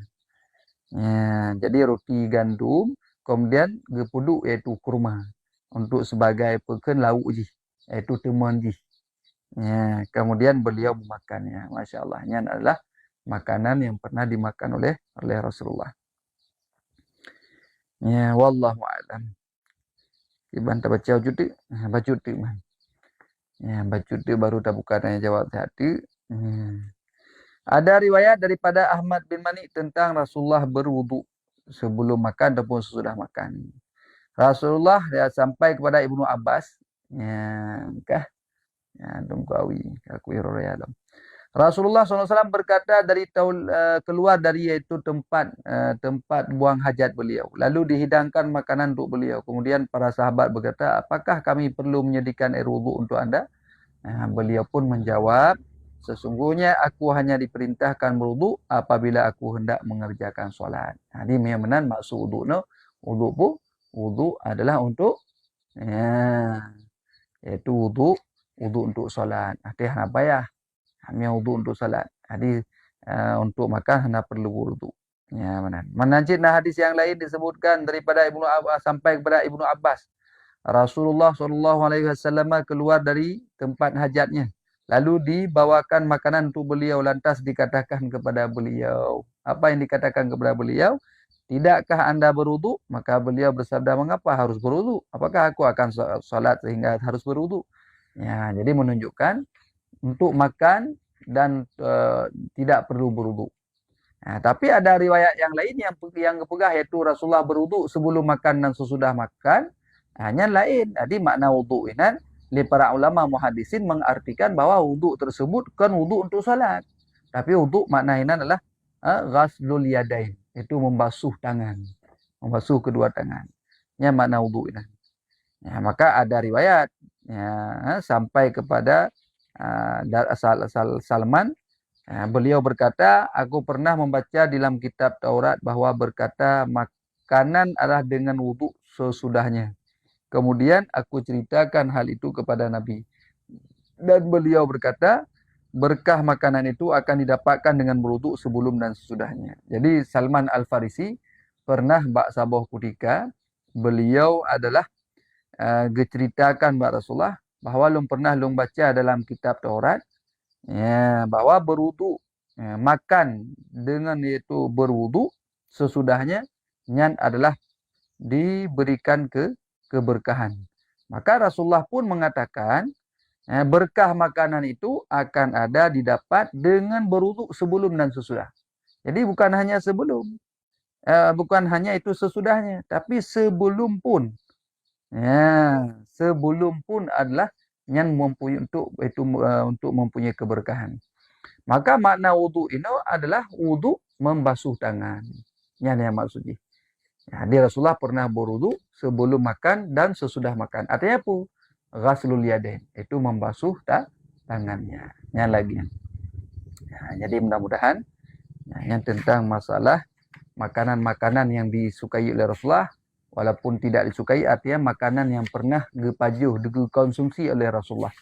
Jadi roti gandum, kemudian gepuduk iaitu kurma. Untuk sebagai pekan lauk ji, iaitu teman ji. Kemudian beliau memakannya. Masya Allah. Ini adalah makanan yang pernah dimakan oleh Rasulullah. Wallahu a'lam. Iban tak baca juti, baca juti man. Baca juti baru tak buka tanya jawab hati. Ada riwayat daripada Ahmad bin Mani tentang Rasulullah berwudu sebelum makan ataupun sesudah makan. Rasulullah sampai kepada Ibnu Abbas. Kah? Tungguawi. Aku iroraya dalam. Rasulullah SAW berkata keluar dari yaitu tempat buang hajat beliau. Lalu dihidangkan makanan untuk beliau. Kemudian para sahabat berkata, apakah kami perlu menyediakan air wudu untuk anda? Beliau pun menjawab, sesungguhnya aku hanya diperintahkan berwudu apabila aku hendak mengerjakan solat. Ini memang maksud wudu. Wudu adalah untuk yaitu wudu untuk solat. Artinya apa ya? Hanya wudu untuk salat. Hadis untuk makan hanya perlu wudu. Menanjid hadis yang lain disebutkan daripada Ibnu Abbas sampai kepada Ibnu Abbas. Rasulullah SAW keluar dari tempat hajatnya. Lalu dibawakan makanan untuk beliau. Lantas dikatakan kepada beliau. Apa yang dikatakan kepada beliau? Tidakkah anda berwudu? Maka beliau bersabda, mengapa harus berwudu? Apakah aku akan salat sehingga harus berwudu? Jadi menunjukkan untuk makan dan tidak perlu berwudu. Tapi ada riwayat yang lain yang kepegah yaitu Rasulullah berwudu sebelum makan dan sesudah makan. Hanya lain. Jadi makna wudu ini para ulama muhaddisin mengartikan bahwa wudu tersebut kan wudu untuk salat. Tapi wudu makna ini adalah ghaslul yadain, itu membasuh tangan, membasuh kedua tangan. Ini makna wudu ini. Maka ada riwayat sampai kepada Salman, beliau berkata, aku pernah membaca dalam kitab Taurat bahwa berkata makanan adalah dengan wudu sesudahnya. Kemudian aku ceritakan hal itu kepada Nabi. Dan beliau berkata, berkah makanan itu akan didapatkan dengan berwudu sebelum dan sesudahnya. Jadi Salman Al-Farisi pernah bak sabah kutika beliau adalah geceritakan bak Rasulullah bahwa lung pernah lung baca dalam kitab Taurat ya, bahwa berwudu ya, makan dengan itu berwudu sesudahnya nyan adalah diberikan keberkahan. Maka Rasulullah pun mengatakan berkah makanan itu akan ada didapat dengan berwudu sebelum dan sesudah. Jadi bukan hanya sebelum, bukan hanya itu sesudahnya, tapi sebelum pun. Ya, sebelum pun adalah yang mempunyai untuk mempunyai keberkahan. Maka makna wudu ini adalah wudu membasuh tangan. Yang maksudnya. Jadi Rasulullah pernah berwudu sebelum makan dan sesudah makan. Artinya apa? Ghaslul yadain. Itu membasuh tangannya. Yang lagi. Jadi mudah-mudahan yang tentang masalah makanan-makanan yang disukai oleh Rasulullah walaupun tidak disukai artinya makanan yang pernah dipajuh dikonsumsi oleh Rasulullah.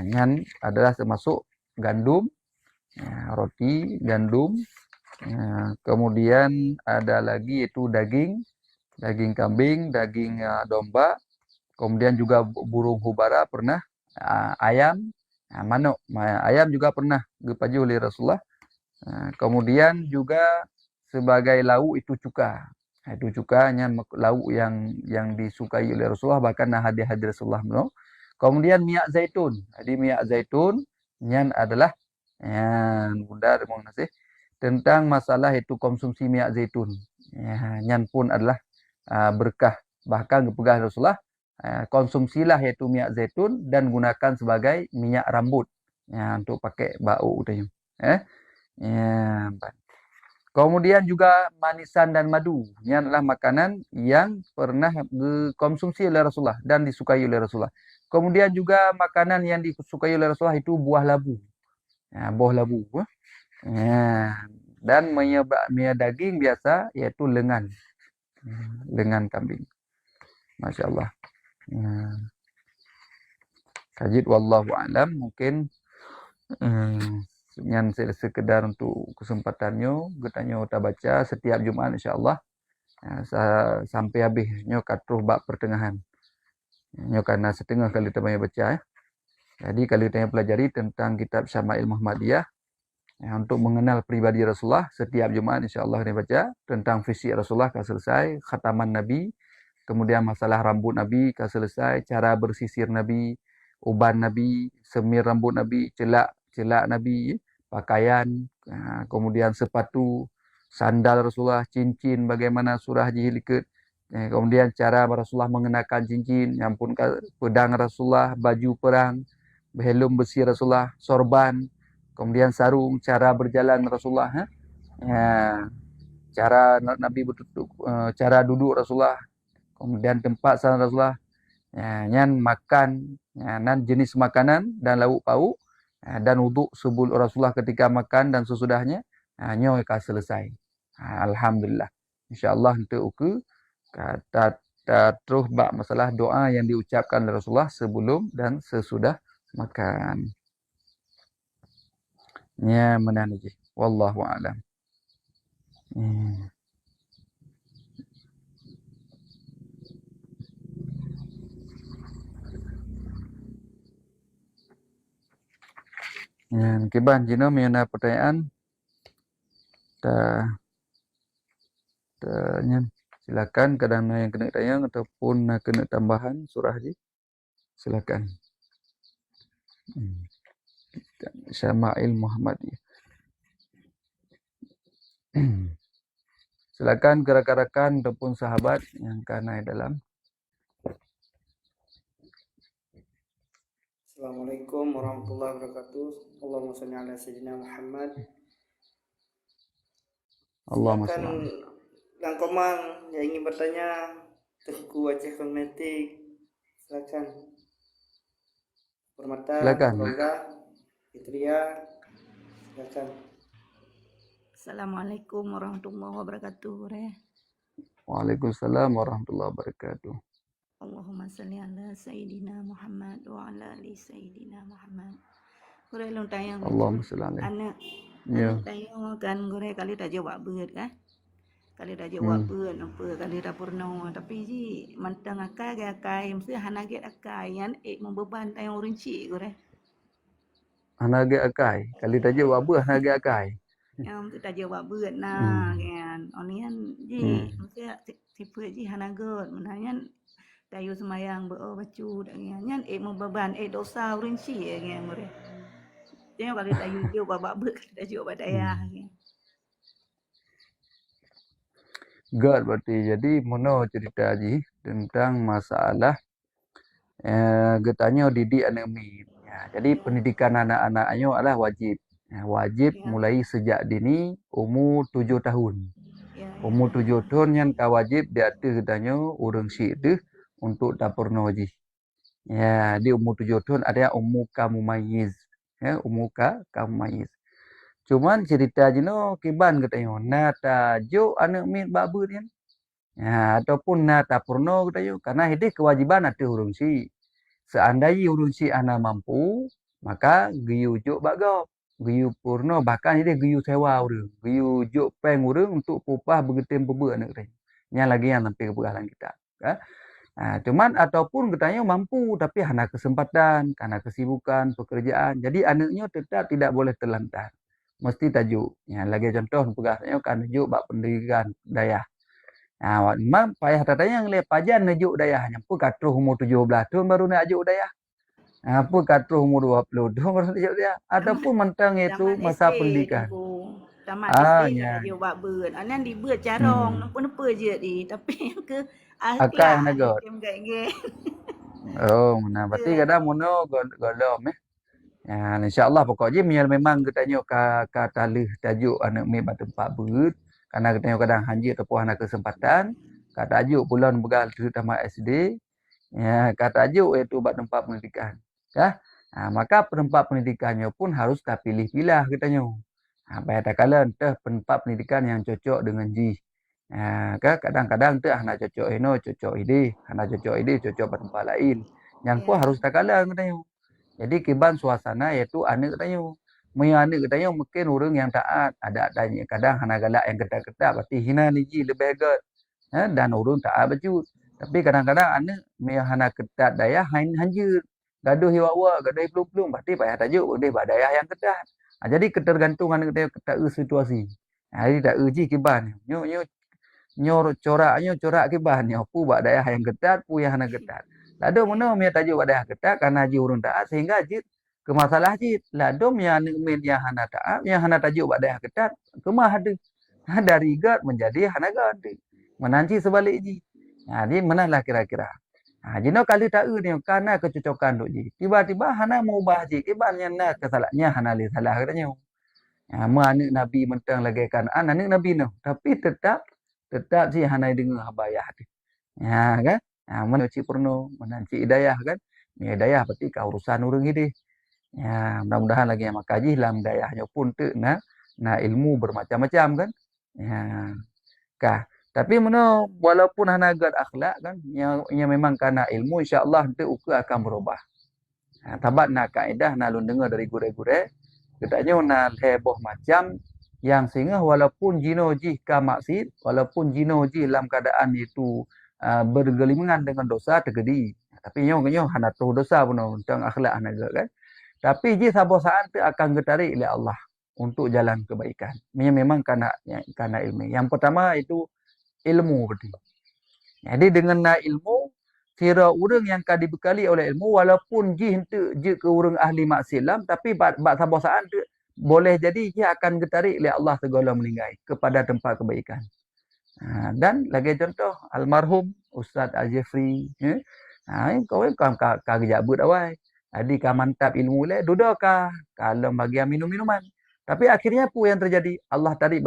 Yang adalah termasuk gandum, roti, gandum, kemudian ada lagi itu daging kambing, daging domba, kemudian juga burung hubara pernah, ayam, manuk, ayam juga pernah dipajuh oleh Rasulullah. Kemudian juga sebagai lauk itu cuka. Itu cukanya lauk yang disukai oleh Rasulullah bahkan hadis-hadis Rasulullah. Kemudian minyak zaitun. Jadi minyak zaitun yang adalah yang bunda terima kasih tentang masalah itu konsumsi minyak zaitun. Yang pun adalah berkah. Bahkan kepegah Rasulullah konsumsilah yaitu minyak zaitun dan gunakan sebagai minyak rambut untuk pakai bau utama. Ya, kemudian juga manisan dan madu. Ini adalah makanan yang pernah dikonsumsi oleh Rasulullah dan disukai oleh Rasulullah. Kemudian juga makanan yang disukai oleh Rasulullah itu buah labu. Buah labu. Dan minyak daging biasa yaitu lengan. Lengan kambing. Masya Allah. Kajid wallahu alam mungkin yang sekedar untuk kesempatannya getanya kita baca setiap Jumaat insyaallah sampai habisnya katruh bab pertengahan. Nyo karena setengah kali kita banyak baca Jadi kalau kita pelajari tentang kitab Syama'il Muhammadiyah untuk mengenal pribadi Rasulullah setiap Jumaat insyaallah kita baca tentang fisik Rasulullah kan selesai, khataman Nabi, kemudian masalah rambut Nabi kan selesai, cara bersisir Nabi, uban Nabi, semir rambut Nabi, celak Nabi, pakaian, kemudian sepatu, sandal Rasulullah, cincin, bagaimana surah jihilikat, kemudian cara Rasulullah mengenakan cincin, yang pun pedang Rasulullah, baju perang, helm besi Rasulullah, sorban, kemudian sarung, cara berjalan Rasulullah, cara Nabi berduduk, cara duduk Rasulullah, kemudian tempat salat Rasulullah, yang makan, dan jenis makanan dan lauk pauk, dan wuduk sebelum Rasulullah ketika makan dan sesudahnya, nyo akan selesai. Alhamdulillah. InsyaAllah untuk kata terus bak masalah doa yang diucapkan oleh Rasulullah sebelum dan sesudah makan. Ya menan aja. Wallahu a'lam. Yang kiban jino miana pertanyaan tanya silakan kadang yang kena tayang ataupun kena tambahan surah ji silakan. Syama'il Muhammadiyah. Silakan rakan-rakan ataupun sahabat yang kana dalam. Assalamualaikum warahmatullahi wabarakatuh. Allahumma shalli ala sayyidina Muhammad. Allahumma Silakan Kang Komang yang ingin bertanya Tengku Aceh Kognitif. Silakan. Permata, Rongga, Fitria. Silakan. Assalamualaikum warahmatullahi wabarakatuh. Waalaikumsalam warahmatullahi wabarakatuh. Allahumma salli ala Sayyidina Muhammad wa ala ali Sayyidina Muhammad. Gore long tayang. Allahumma salli alaihi. Anak tayang kan gore kali tak jawab beut kan. Kali dah je Hmm. buat beun apa kali dah purno tapi ji mantang akai mesti hanaget akai yan membeban tayang rinci gore. Hanage akai. Kali tajuk apa hanage akai. Yang mesti dah je buat beun nah Hmm. kan. Onian ji Hmm. mesti tipe ji hanagot menanyan tayu semayang bacu dak yan membeban dosa rinci kan gore. Tengok kali tayu je babak beun kali dah je buat dayah kan. God berarti. Jadi mono cerita ji tentang masalah getanya didik anak min. Ya, jadi pendidikan anak-anaknya adalah wajib. Ya, wajib Ya. mulai sejak dini umur 7 tahun. Ya. Umur 7 tahun yang wajib dia ada getanya urang syik tu untuk dapurno ji. Ya, di umur 7 tahun ada umur kamu mayiz. Ya, umur kamu mayiz. Cuman cerita jino kiban katanya, na tajuk anak min babu ni. Ya, ataupun na tapurno katanya, karena ini kewajiban ada urang syik. Seandainya urang syik ana mampu, maka giyu juk bagop. Giyu purno bahkan ini giyu sewa urang. Giyu juk peng urang untuk upah bergetim pebe anak katanya. Yang lagi yang sampai kebegalan kita. Ya. Cuman ataupun katanya mampu tapi hana kesempatan, karena kesibukan, pekerjaan. Jadi anaknya tetap tidak boleh terlantar. Mesti tajuk. Ya, lagi contoh pegasnya kan tajuk bab pendidikan daya. Memang payah tatanya yang pajan najuk daya. Nyampu katruh umur 17 tahun baru nak ajuk daya. Apa katruh umur 20 tahun baru nak ajuk daya. Ataupun mentang itu Taman masa SD pendidikan. tempuh. Taman SD Ya. dah je buat beun. Anan di beut carong, nampa-nampa je di. Tapi yang ke Akai akhlak nagot. kem gay-gay. Oh, nah berarti kadang mono godom Ya, insya-Allah pokoknya memang katanya ka talih tajuk anak mi bat tempat beut. Karena katanya kadang hanji ataupun anak kesempatan, ka tajuk bulan begal terutama SD. Ya, ka tajuk itu bat tempat pendidikan. Ya. Maka tempat pendidikannya pun harus tak pilih-pilih katanya. Bayar tak kala entah tempat pendidikan yang cocok dengan ji. Kadang-kadang tu nak cocok cocok ide, nak cocok ide cocok tempat lain. Yang pun harus tak kala katanya. Jadi kiban suasana iaitu anak katanya. Mereka anak katanya mungkin orang yang taat. Ada tanya kadang hana galak yang ketat-ketat. Berarti hina ni ji lebih agak. Dan orang taat baju. Tapi kadang-kadang anak mereka hana ketat daya hanjir. Gaduh hiwa-wa, gaduh pelung-pelung. Berarti payah tajuk. Dia buat daya yang ketat. Jadi ketergantungan katanya ketat situasi. Jadi tak uji kiban. Corak kiban. Pu buat daya yang ketat, pu yang hana ketat. Lado mana mia tajuk pada ketat karena ji urun taat sehingga ji ke masalah ji lado mia min yang hana taat yang hana tajuk pada ketat kemah ada dari gad menjadi hana gad menanti sebalik ji. Jadi manalah kira-kira. Jino kali tak ni karena kecocokan duk ji. Tiba-tiba hana mau ubah ji kiban yang nak kesalahnya hana li salah katanya. Anak Nabi mentang lagi kan anak Nabi no tapi tetap si hana dengar habayah tu. Ya kan? Mana cik purno, mana cik hidayah kan. Ni hidayah berarti kau urusan orang ini. Ya, mudah-mudahan lagi yang makaji dalam hidayahnya pun tu na ilmu bermacam-macam kan. Ya. Kah. Tapi mana walaupun hana agak akhlak kan, yang memang karena ilmu insya-Allah tu ukur akan berubah. Tabat nak kaedah nak lun dengar dari gure-gure, katanya nak heboh macam yang sehingga walaupun jino ji ka maksud, walaupun jino ji dalam keadaan itu bergelimangan dengan dosa tergedi. Tapi nyo hana tu dosa pun tentang akhlak hanaga kan. Tapi ji sabo saat tu akan getarik oleh Allah untuk jalan kebaikan. Memang karena ilmu. Yang pertama itu ilmu berarti. Jadi dengan ilmu kira orang yang akan dibekali oleh ilmu walaupun ji henteu je ke orang ahli maksiat tapi bak sabo saat tu boleh jadi dia akan getarik oleh Allah segala meninggai kepada tempat kebaikan. Dan lagi contoh almarhum Ustaz Al-Jafri kau kagak awal adi ka mantap ilmu le duduk kalau bagian minum-minuman tapi akhirnya apa yang terjadi Allah tarik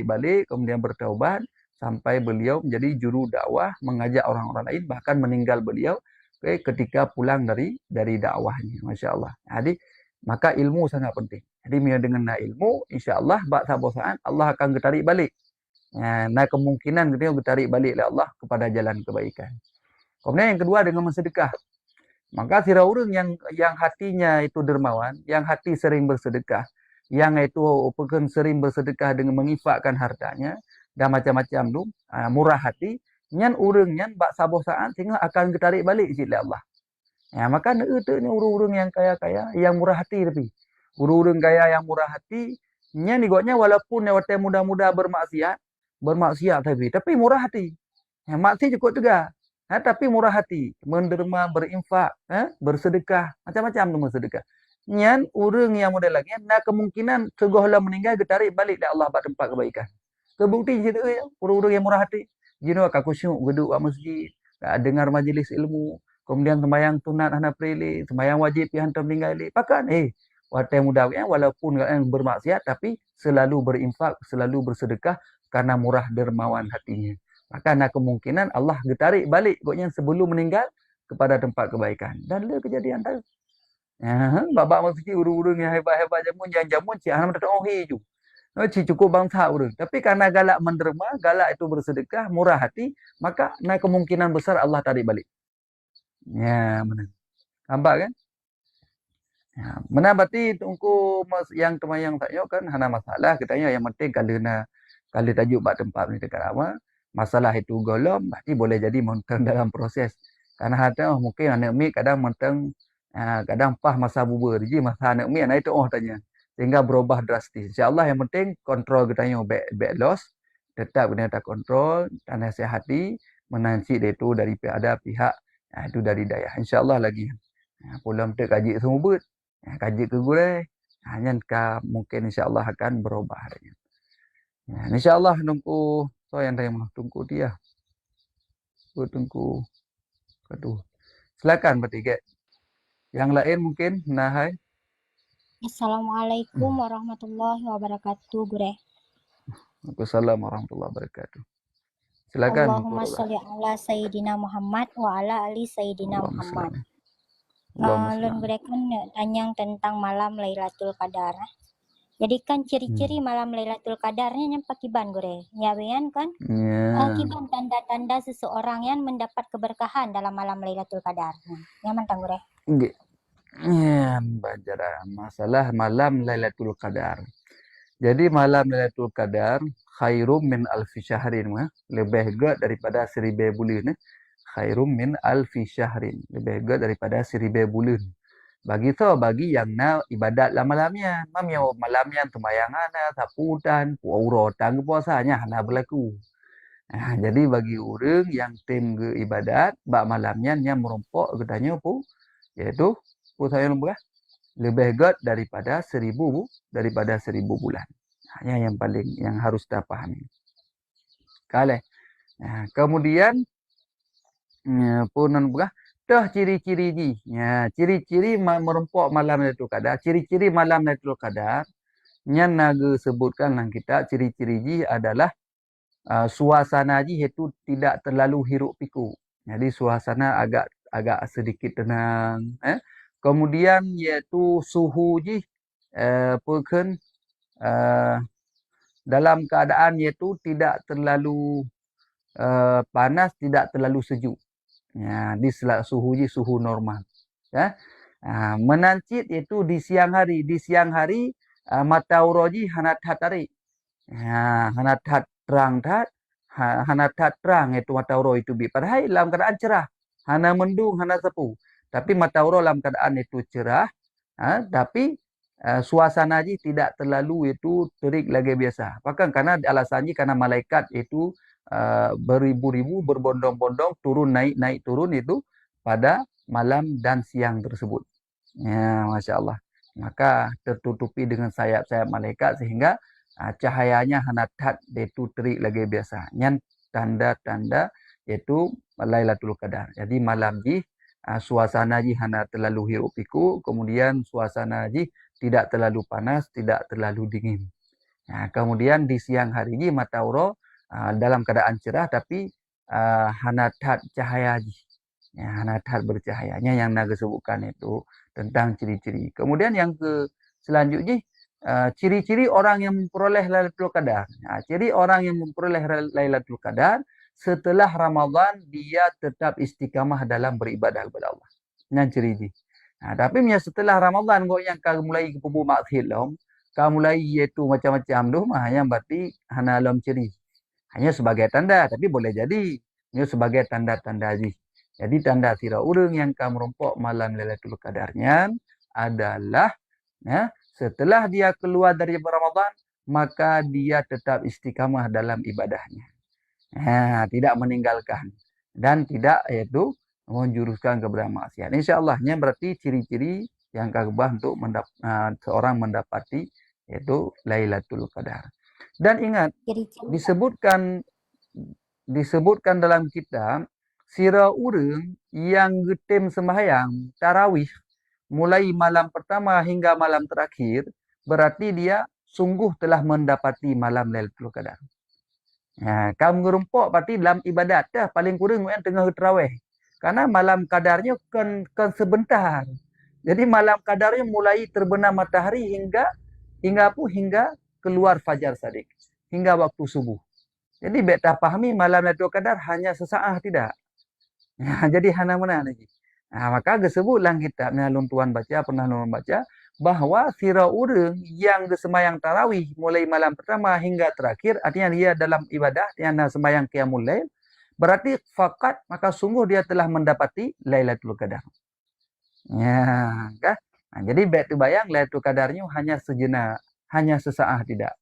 balik kemudian bertaubat sampai beliau menjadi juru dakwah mengajak orang-orang lain bahkan meninggal beliau ketika pulang dari dakwahnya masya-Allah. Jadi maka ilmu sangat penting. Jadi dengan ilmu insya-Allah bak sabo saat Allah akan getarik balik. Nah kemungkinan kita ditarik balik oleh Allah kepada jalan kebaikan. Kemudian yang kedua dengan bersedekah. Maka sira orang yang hatinya itu dermawan, yang hati sering bersedekah, yang itu sering bersedekah dengan menginfakkan hartanya, dan macam-macam tu, murah hati, nyan urang nyan bak saboh saat sehingga akan ketarik balik isi Allah. Maka ni urang-urang yang kaya-kaya, yang murah hati tapi. Urang-urang kaya yang murah hati, nyan igotnya walaupun lewat muda-muda bermaksiat tapi murah hati. Maksi cukup juga. Tapi murah hati, menderma, berinfak, bersedekah, macam-macam tu bersedekah. Nyan urang yang model lagi, nak kemungkinan segala meninggal ketarik balik dari Allah bak tempat kebaikan. Kebukti situ ya, urang-urang yang murah hati. Jino akak khusyuk duduk kat masjid, dengar majlis ilmu, kemudian sembahyang sunat hana prele, sembahyang wajib yang hantar meninggal. Pakan watai muda walaupun bermaksiat tapi selalu berinfak, selalu bersedekah karena murah dermawan hatinya. Maka ada kemungkinan Allah getarik balik koknya sebelum meninggal kepada tempat kebaikan. Dan le kejadian tu. Babak masjid urang-urang yang hebat-hebat jamun cik hang tak ohi ju. Cik cukup bangsa urang. Tapi karena galak menderma, galak itu bersedekah, murah hati, maka ada kemungkinan besar Allah tarik balik. Ya, mana? Nampak kan? Mana berarti tungku yang temayang tak kan hana masalah katanya yang penting kalau tajuk bak tempat ni dekat apa masalah itu golom berarti boleh jadi mentang dalam proses karena ada mungkin anak mi kadang mentang kadang pah masa bubur jadi masa anak mi anak itu tanya sehingga berubah drastis insyaallah yang penting kontrol katanya back loss tetap kena tak kontrol dan nasihati menanci itu dari ada pihak itu dari daya insyaallah lagi pulang tak kaji semua but kaji ke gulai hanya mungkin insyaallah akan berubah adanya. InsyaAllah tunggu so yang saya tunggu dia. Tunggu kedua. Silakan bertiga. Yang lain mungkin nahai. Assalamualaikum warahmatullahi wabarakatuh, Gure. Waalaikumsalam warahmatullahi wabarakatuh. Silakan. Allahumma sholli ala Sayyidina Muhammad wa ala ali Sayyidina Muhammad. Lun Gure kan tanyang tentang malam Lailatul Qadar. Jadi kan ciri-ciri malam Lailatul Qadarnya yang pakiban Gure. Nyawean kan? Kiban tanda-tanda seseorang yang mendapat keberkahan dalam malam Lailatul Qadar. Nyaman tang Gure? Nggih. Bacara masalah malam Lailatul Qadar. Jadi malam Lailatul Qadar khairum min alfi syahrin lebih baik daripada 1000 bulan. Khairum min alfi syahrin lebih baik daripada 1000 bulan. Bagi yang nak ibadat lah malamnya. Malamnya sembayangan, saputan, uratan puasanya hana berlaku. Jadi bagi orang yang tim ke ibadat, bak malamnya yang merompok katanya apa? Iaitu saya lebih baik daripada 1000 bulan. Hanya yang paling yang harus kita pahami. Kemudian punan bukan dah ciri-ciri ni. Ciri-ciri merempok malam Lailatul Qadar. Ciri-ciri malam Lailatul Qadar yang naga sebutkan dalam kitab ciri-ciri ni adalah suasana ni itu tidak terlalu hiruk pikuk. Jadi suasana agak sedikit tenang. Kemudian iaitu suhu ni dalam keadaan iaitu tidak terlalu panas, tidak terlalu sejuk. Di suhu normal. Menancit itu di siang hari. Di siang hari matahari hana tarik. Hana terang itu matahari itu padahal dalam keadaan cerah. Hana mendung, hana sepu. Tapi matahari dalam keadaan itu cerah. Tapi suasana tidak terlalu itu terik lagi biasa. Bahkan karena alasannya karena malaikat itu beribu-ribu berbondong-bondong turun naik turun itu pada malam dan siang tersebut. Masya Allah. Maka tertutupi dengan sayap-sayap malaikat sehingga cahayanya hanatat itu terik lagi biasa. Yang tanda-tanda yaitu Lailatul Qadar. Jadi malam ni suasana ni hana terlalu hiruk pikuk, kemudian suasana ni tidak terlalu panas, tidak terlalu dingin. Kemudian di siang hari ni matahari dalam keadaan cerah tapi hanatat cahaya hanatat bercahayanya yang naga sebutkan itu tentang ciri-ciri. Kemudian yang selanjutnya ciri-ciri orang yang memperoleh Lailatul Qadar. Ciri orang yang memperoleh Lailatul Qadar setelah Ramadan dia tetap istiqamah dalam beribadah kepada Allah. Yang ciri ini. Tapi setelah Ramadan kau yang kau mulai kepupu maksiat kau mulai iaitu macam-macam tu yang berarti hana alam ciri. Hanya sebagai tanda, tapi boleh jadi ini sebagai tanda-tanda haji. Jadi tanda sira urang yang kamu rompok malam Lailatul Qadarnya adalah ya, setelah dia keluar dari Ramadan, maka dia tetap istiqamah dalam ibadahnya. Tidak meninggalkan dan tidak yaitu menjuruskan kepada maksiat. Insyaallah-nya berarti ciri-ciri yang kagubah untuk seorang mendapati yaitu Lailatul Qadar. Dan ingat Ciri-ciri disebutkan dalam kitab sira urang yang getem sembahyang tarawih mulai malam pertama hingga malam terakhir berarti dia sungguh telah mendapati malam Lailatul Qadar. Kamu ngerumpuk berarti dalam ibadat dah paling kurang yang tengah tarawih. Karena malam kadarnya kan sebentar. Jadi malam kadarnya mulai terbenam matahari hingga keluar fajar shadiq, hingga waktu subuh. Jadi beta pahami malam Lailatul Qadar hanya sesaat tidak. Jadi hana mana lagi. Maka disebutlah kitabnya luntuan baca pernah baca bahwa sira urang yang sembahyang tarawih mulai malam pertama hingga terakhir artinya dia dalam ibadah yang sembahyang qiyamul lail berarti fakat maka sungguh dia telah mendapati Lailatul Qadar. Ya, kan? Jadi beta bayang Lailatul Qadarnya hanya sejenak, hanya sesaat tidak.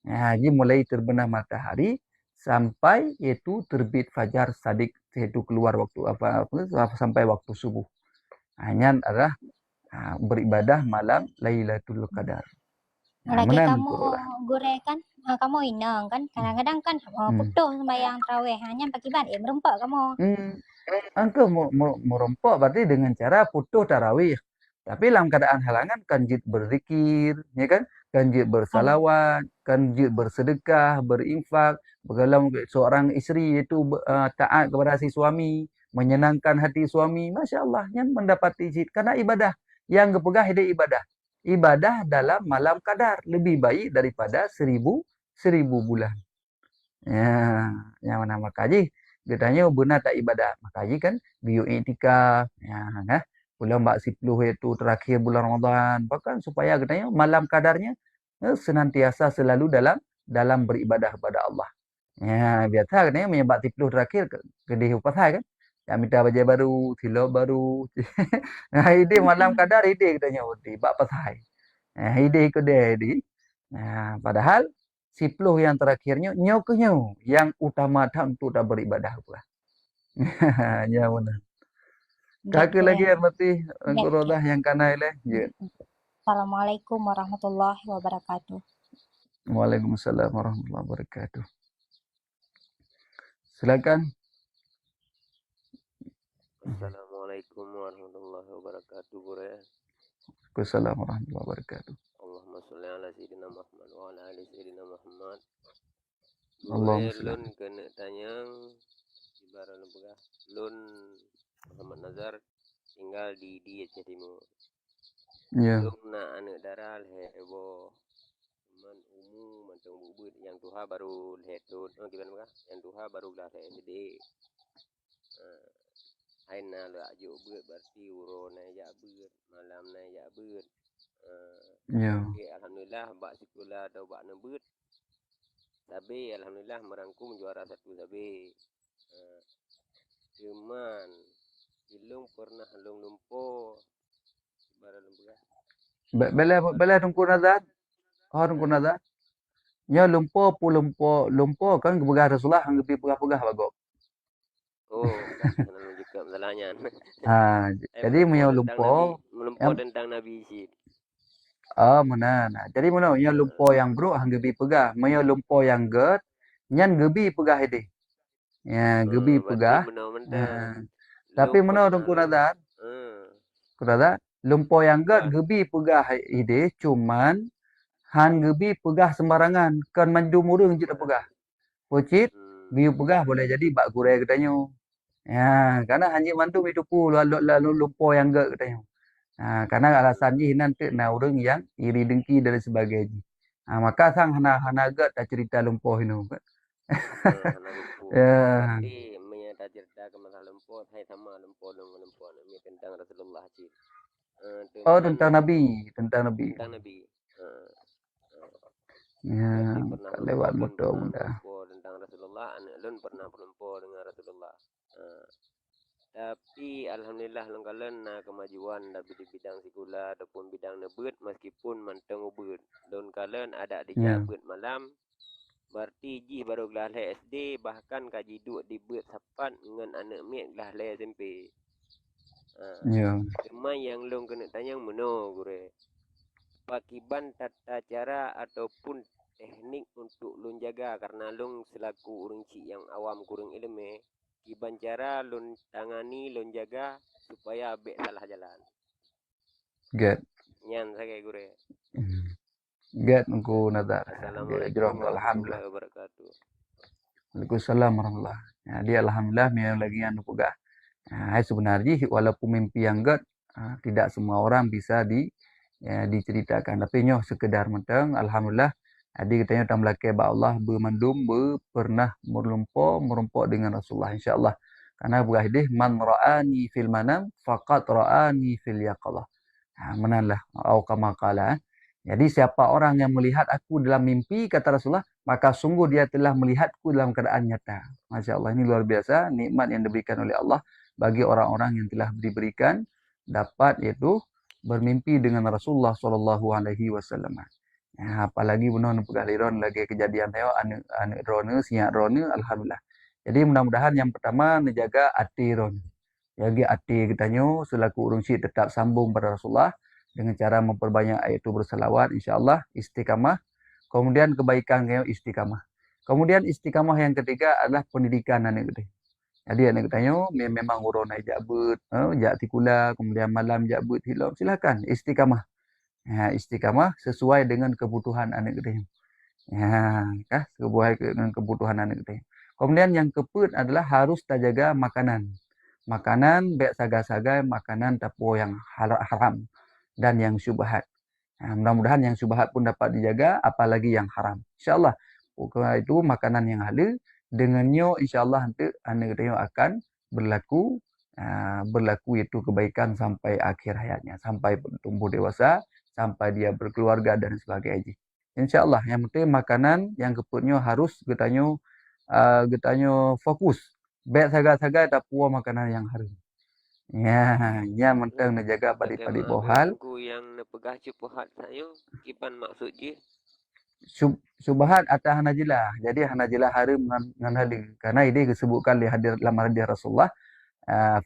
Jadi mulai terbenam matahari sampai yaitu terbit fajar shadiq yaitu keluar waktu sampai waktu subuh. Hanya adalah beribadah malam Lailatul Qadar. lagi kamu gore kan kamu inang kan kadang-kadang kan putus sembahyang tarawih hanya bagaimana merempak kamu. Engkau merempok berarti dengan cara putus tarawih. Tapi dalam keadaan halangan kanjit berzikir, ya kan? Kanjit bersalawat, kanjit bersedekah, berinfak. Kalau seorang isteri itu taat kepada si suami, menyenangkan hati suami, Masya Allah, yang mendapati izin. Karena ibadah yang kepegah ide ibadah. Ibadah dalam malam qadar lebih baik daripada 1000 bulan. Ya, yang mana makaji katanya benar tak ibadah. Makaji kan biu iktikaf, ya kan? Bulan 10 itu terakhir bulan Ramadan, bahkan supaya katanya malam kadarnya senantiasa selalu dalam beribadah kepada Allah. Ya, biasa katanya menyebab 10 terakhir kedih upasai kan. Ya minta baju baru, tilawah baru. Nah, ide malam kadar ide katanya uti, bak pasai. Ide kedai di. Nah, padahal 10 yang terakhirnya nyo yang utama untuk tak beribadah pula. Ya benar. Kakak lagi yang mati rodah yang kana ile. Ya. Assalamualaikum warahmatullahi wabarakatuh. Waalaikumsalam warahmatullahi wabarakatuh. Silakan. Assalamualaikum warahmatullahi wabarakatuh, Bure. Waalaikumsalam warahmatullahi wabarakatuh. Allahumma sholli ala sayyidina Muhammad wa ala ali sayyidina Muhammad. Allahumma Bure lun kena tanyang ibarat lepegah lun Muhammad Nazar tinggal di Aceh Timur. Ya. Lun na anak darah hebo man umu mantang bubut yang tuha baru lehetut gimana maka yang tuha baru dah SD. Aina lo ajo beut berarti uro na ya beut malam na ya beut. Ya. Alhamdulillah bak sekolah atau bak nebut. Tapi alhamdulillah merangkum juara 1 sabi. Cuman ilung pernah lung lumpo ibarat lembaga. Bela tungku nazar. Tungku nazar. Nya lumpo kan kebegah Rasulullah hang lebih pegah-pegah bagok. Oh, lalu juga masalahnya. Jadi menyo lumpo tentang Nabi Isid. Mana. Jadi mana nya lumpo yang bro hang lebih pegah, menyo lumpo yang get nyan gebi pegah ide. Ya, gebi pegah. Tapi mana tungku nazar. Kurada lumpo yang get gebi pegah ide cuman han gebi pegah sembarangan kan mandu murung je pegah. Pocit biu pegah boleh jadi bak kurai katanya. Ya, karena hanya mandu itu pu lalu lumpo yang get katanya. Karena alasannya nanti na orang yang iri dengki dan sebagainya. Maka sang hana get tak cerita lumpo ini. Ya. Jadi menyata cerita ke masalah lumpo saya sama lumpo ini tentang Rasulullah Cik. Tentang Nabi. Ya, lewat mudah. tentang Rasulullah Rasulullah, anak lun pernah berlempo dengan Rasulullah. Tapi alhamdulillah lengkalan kemajuan dari di bidang sikula ataupun bidang nebut meskipun manteng ubut. Lun kalen ada di Ya. jabut malam. Berarti ji baru gelah le SD, bahkan kaji duk di bet sapat dengan anak mek gelah le SMP. Ya. Cuma yang long kena tanya meno gure. Pakiban tata cara ataupun teknik untuk lun jaga karena lun selaku orang cik yang awam kurang ilmu. Kiban cara lun tangani lun jaga supaya bek salah jalan. Get. Nyan saya gure. Get engko nazar. Assalamualaikum Alhamdulillah. warahmatullahi wabarakatuh. Waalaikumsalam warahmatullahi. Ya, dia alhamdulillah memang lagi anu pegah. Sebenarnya walaupun mimpi yang get tidak semua orang bisa diceritakan, tapi nyoh sekedar menteng alhamdulillah adi katanya tam laki ba Allah bermandum pernah merumpok dengan Rasulullah insyaallah. Karena buah deh man ra'ani fil manam faqat ra'ani fil yaqalah. Menanlah au kama qala. Jadi siapa orang yang melihat aku dalam mimpi kata Rasulullah, maka sungguh dia telah melihatku dalam keadaan nyata. Masya Allah, ini luar biasa nikmat yang diberikan oleh Allah bagi orang-orang yang telah diberikan dapat yaitu bermimpi dengan Rasulullah sallallahu alaihi wasallam. Apalagi benar pegaliron lagi kejadian teo anu rone siap rone alhamdulillah. Jadi mudah-mudahan yang pertama menjaga hati rone. Jaga hati kitanya selaku urung syik tetap sambung pada Rasulullah dengan cara memperbanyak ayat berselawat insyaallah istiqamah. Kemudian kebaikan kayo istiqamah. Kemudian istiqamah yang ketiga adalah pendidikan anak kita. Jadi anak katanya memang urun naik jabut, jak tikula, kemudian malam jabut hilap, silakan istiqamah. Istiqamah sesuai dengan kebutuhan anak kita. Sesuai dengan kebutuhan anak kita. Kemudian yang keempat adalah harus terjaga makanan. Makanan baik saga-saga, makanan tapo yang haram dan yang syubhat. Mudah-mudahan yang syubhat pun dapat dijaga, apalagi yang haram. InsyaAllah itu makanan yang halal. Dengannya insyaAllah nanti anak kita akan berlaku itu kebaikan sampai akhir hayatnya, sampai tumbuh dewasa, sampai dia berkeluarga dan sebagainya. InsyaAllah yang penting makanan yang keputnya harus getanya fokus. Baik saga-saga tak puas makanan yang haram. Ya mentang menjaga padi-padi bohal. Yang nepegah syubhat saya, kipan maksud je? Syubhat atau hanajilah. Jadi hanajilah haram dengan halal. Karena ini disebutkan di dalam hadis Rasulullah.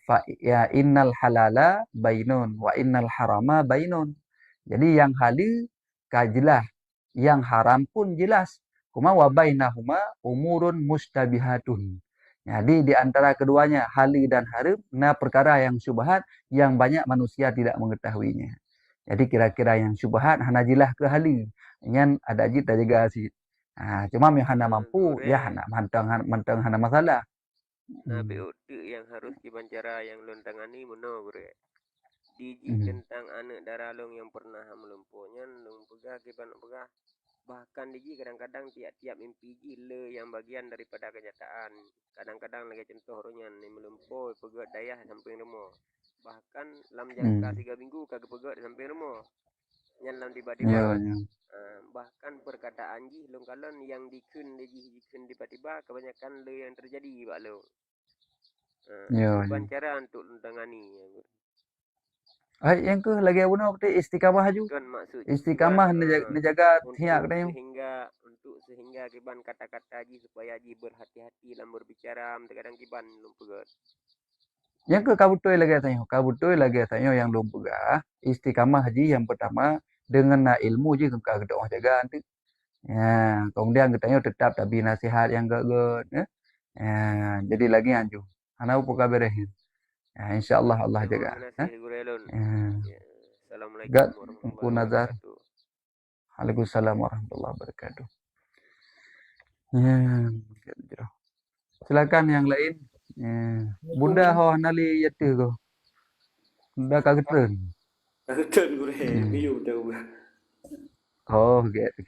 Fa ya innal halala bainun wa innal harama bainun. Jadi yang halal jelas, yang haram pun jelas. Kuma wa bainahuma umurun mustabihatun. Jadi di antara keduanya halal dan haram, perkara yang syubhat yang banyak manusia tidak mengetahuinya. Jadi kira-kira yang syubhat hanajilah ke halal. Yang ada ajit tak jaga asid. Cuma yang hana mampu, ya hana mantang hana masalah. BOT yang harus dibancara yang lon tangani mono gure. Diji tentang anak darah long yang pernah melumpuhnya, long pegah kipan pegah. Bahkan diji kadang-kadang tiap-tiap mimpi gila yang bagian daripada kenyataan. Kadang-kadang lagi contoh ronya ni melumpuh pegah dayah sampai rumah. Bahkan lam jangka 3 minggu kagak pegah sampai rumah. Yang lam tiba-tiba. Bahkan perkataan ji long kalon yang dikun tiba-tiba kebanyakan le yang terjadi pak lo. Cara untuk tangani. Yang ke lagi apa nak istiqamah haju. Istiqamah menjaga tiak dia. Sehingga kiban kata-kata ji supaya ji berhati-hati dalam berbicara, kadang kiban lum pegat. Yang ke kabutoi lagi tanya yang lum pegah. Istiqamah haji yang pertama dengan ilmu je kita doa jaga nanti. Kemudian katanya tetap tapi nasihat yang gak. Jadi lagi anju. Ana upo kaberehin. InsyaAllah Allah jaga. Assalamualaikum warahmatullahi wabarakatuh. Waalaikumsalam warahmatullahi wabarakatuh. Silakan yang lain. Bunda ho nali yati ko. Bunda kagetreun. Kagetreun gure, biu dah gua. Oh, gitu.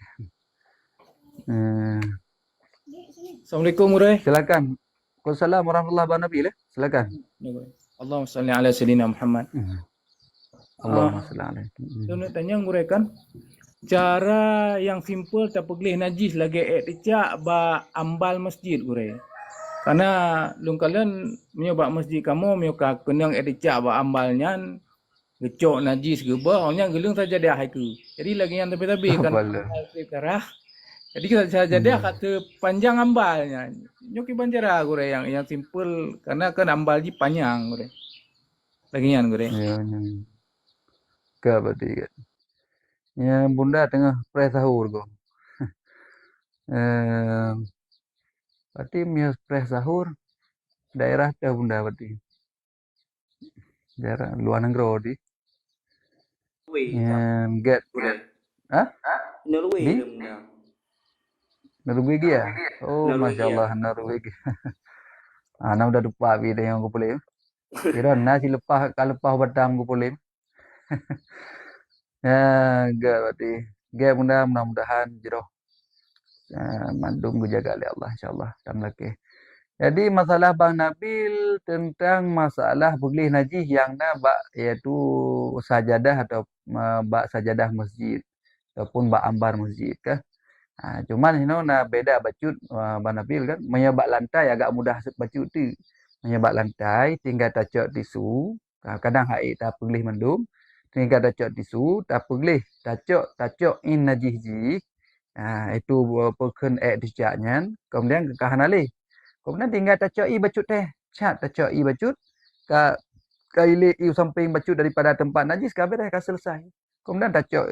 Assalamualaikum gure. Silakan. Waalaikumsalam warahmatullahi wabarakatuh. Silakan. Allahumma salli ala sayyidina Muhammad. Allahumma salli alaihi. Saya nak tanya gure kan, Cara yang simple tak pergi najis lagi eticak ba ambal masjid gure. Karena lung kalian menyobak masjid kamu menyuka kenang eticak ba ambalnya gecok najis ke ba nya gelung saja dia haiku. Jadi lagi yang tapi kan Apalah. darah. Jadi kita saja dia kata panjang ambalnya. Nyoki banjara gure yang simple karena kan ambal ji panjang gure. Lagian gure. Ya, ke berarti kan. Ya, bunda tengah pre-sahur kok. Eh, berarti mia pre-sahur daerah dah bunda berarti. Daerah luar negeri di. Yang get. Hah? Norway Di? dah bunda. Norwegia. Oh, Masya Norwegia. Allah, Norwegia. Ana udah lupa video yang aku boleh. Kira nasi lepas kalau lepas batang aku boleh. Ya, enggak berarti. Enggak mudah-mudahan jeroh. Mandung gue jaga oleh Allah insyaallah. Tamlake. Jadi masalah Bang Nabil tentang masalah boleh najis yang bak iaitu sajadah atau bak sajadah masjid ataupun bak ambar masjid kah. Cuman beda bacut Bang Nabil kan menyebab lantai agak mudah bacut tu. Menyebab lantai tinggal tacok tisu, kadang haid tak boleh mendung. Tinggal tacok tisu, tak boleh tacok in najis ji. Itu perken dicaknya. Kemudian kekahan alih. Kemudian tinggal tacok i bacut teh. Cat tacok i bacut. Kailik i samping bacut daripada tempat najis kabeh dah selesai. Kemudian tacok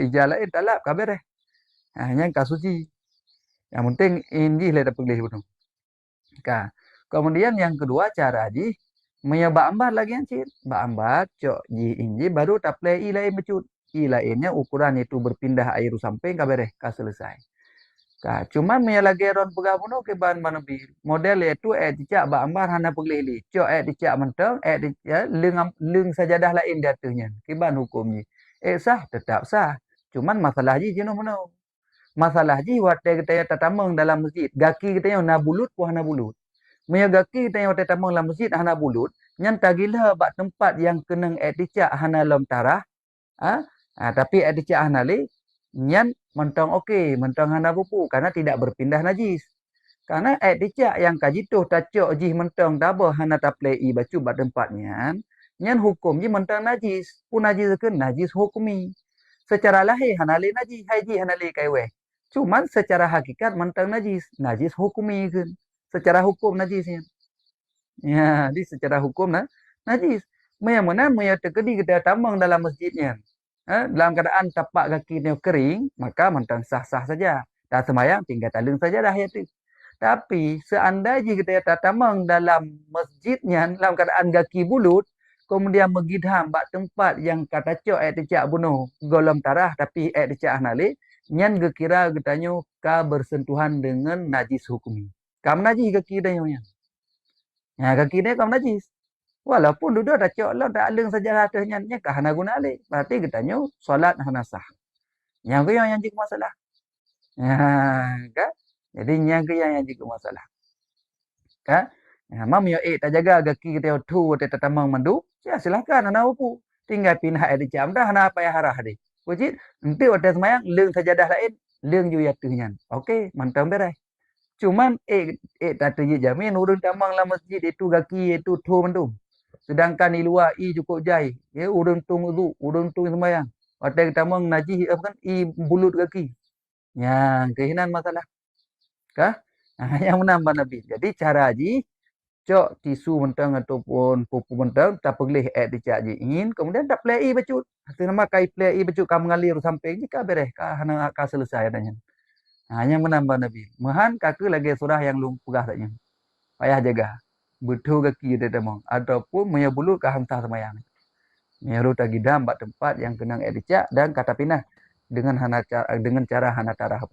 ijal lain talap kabeh dah. Yang kasuci. Yang penting ini lah tak boleh bunuh. Kemudian yang kedua cara ji menyebab ambat lagi ancit. Ba ambat cok ji inji baru tak play i lain bacut. I lainnya ukuran itu berpindah air samping kabeh dah selesai. Cuman meya lagi ron pegah bunuh ke bahan manabi. Model itu dicak ba ambar hana boleh li. Cok dicak mentang dicak leng sajadah lain di atasnya. Ke bahan hukumnya. Sah tetap sah. Cuman masalah ji jenuh menau. Masalah ji waktu kita tatamang dalam masjid. Gaki kita yang na bulut pun hana bulut. Meya gaki kita yang tatamang dalam masjid hana bulut. Yang tagilah bak tempat yang kena dicak hana lom tarah. Tapi dicak hana li. Nyan mentang okey, mentang hana pupu karena tidak berpindah najis. Karena dicak yang kajituh tacok ji mentang daba hana taplei bacu bak tempatnya. Nyan hukum ji mentang najis. Pun najis ke najis hukumi. Secara lahir hana li najis, haji hana li kaiweh. Cuman secara hakikat mentang najis, najis hukumi ke. Secara hukum najisnya. Ya, di secara hukum najis. Meya mana meya terkedi kita tamang dalam masjidnya. Dalam keadaan tapak kaki dia kering, maka mentang sah-sah saja. Tak semayang, tinggal talung saja dah ya tu. Tapi seandainya kita tatamang dalam masjidnya, dalam keadaan kaki bulut, kemudian megidham bak tempat yang kata cok dicak bunuh golom tarah, tapi dicak nalik, nyan gekira getanyo ka bersentuhan dengan najis hukumi. Kam najis kaki dia yang. Kaki dia kam najis. Walaupun duduk tacok lah tak aleng saja atasnya kah hana guna alik. Berarti katanya solat hana sah. Yang ke yang jadi masalah. Kan? Jadi yang ke yang jadi masalah. Kan? Mam yo tak jaga gaki kita tu kita tamang mandu. Ya silakan hana upu. Tinggal pindah di jam dah hana apa ya harah di. Wajib nanti waktu semayang leng sajadah lain leng ju yatunya. Okey, mantap berai. Cuman tak terjamin urang tamang lah masjid itu gaki itu tu mandu. Sedangkan di luar i cukup jai. Ya, urang tung wudu, urang tung sembahyang. Waktu kita mau najis kan i bulut kaki. Ya, kehinan masalah. Kah? Yang menambah Nabi. Jadi cara ji cok tisu mentang ataupun pupu mentang tak boleh dicak ji ingin kemudian tak play i bacut. Nama kai play i bacut kam ngalir sampai jika bereh ka hana ka selesai adanya. Hanya menambah Nabi. Mahan kaku lagi surah yang lung pegah taknya. Payah jaga. Betul kaki dia demang ataupun menyebulu ke hantar semayang. Meru tagi dam bak tempat yang kenang dicak dan kata pinah dengan cara hana tarah.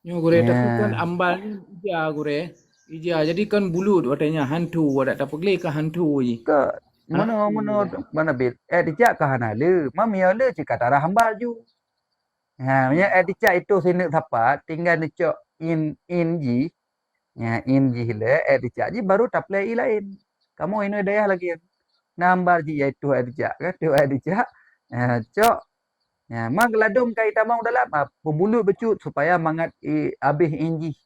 Nyo gure tapi kan ambalnya ija gure. Ija jadi kan bulut watanya hantu wadak tak pergi ke hantu je. Ke mana mana bil dicak ke hana le. Mam ya le cik tarah hambal ju. Nya dicak itu sini dapat tinggal dicok in ji. Ya in ji le dicak ji baru tak play lain. Kamu ini daya lagi. Nambar ji iaitu dicak kan tu dicak. Cok Ya, mang ladum kai tamang dalam pembulut becut supaya mangat habis inji.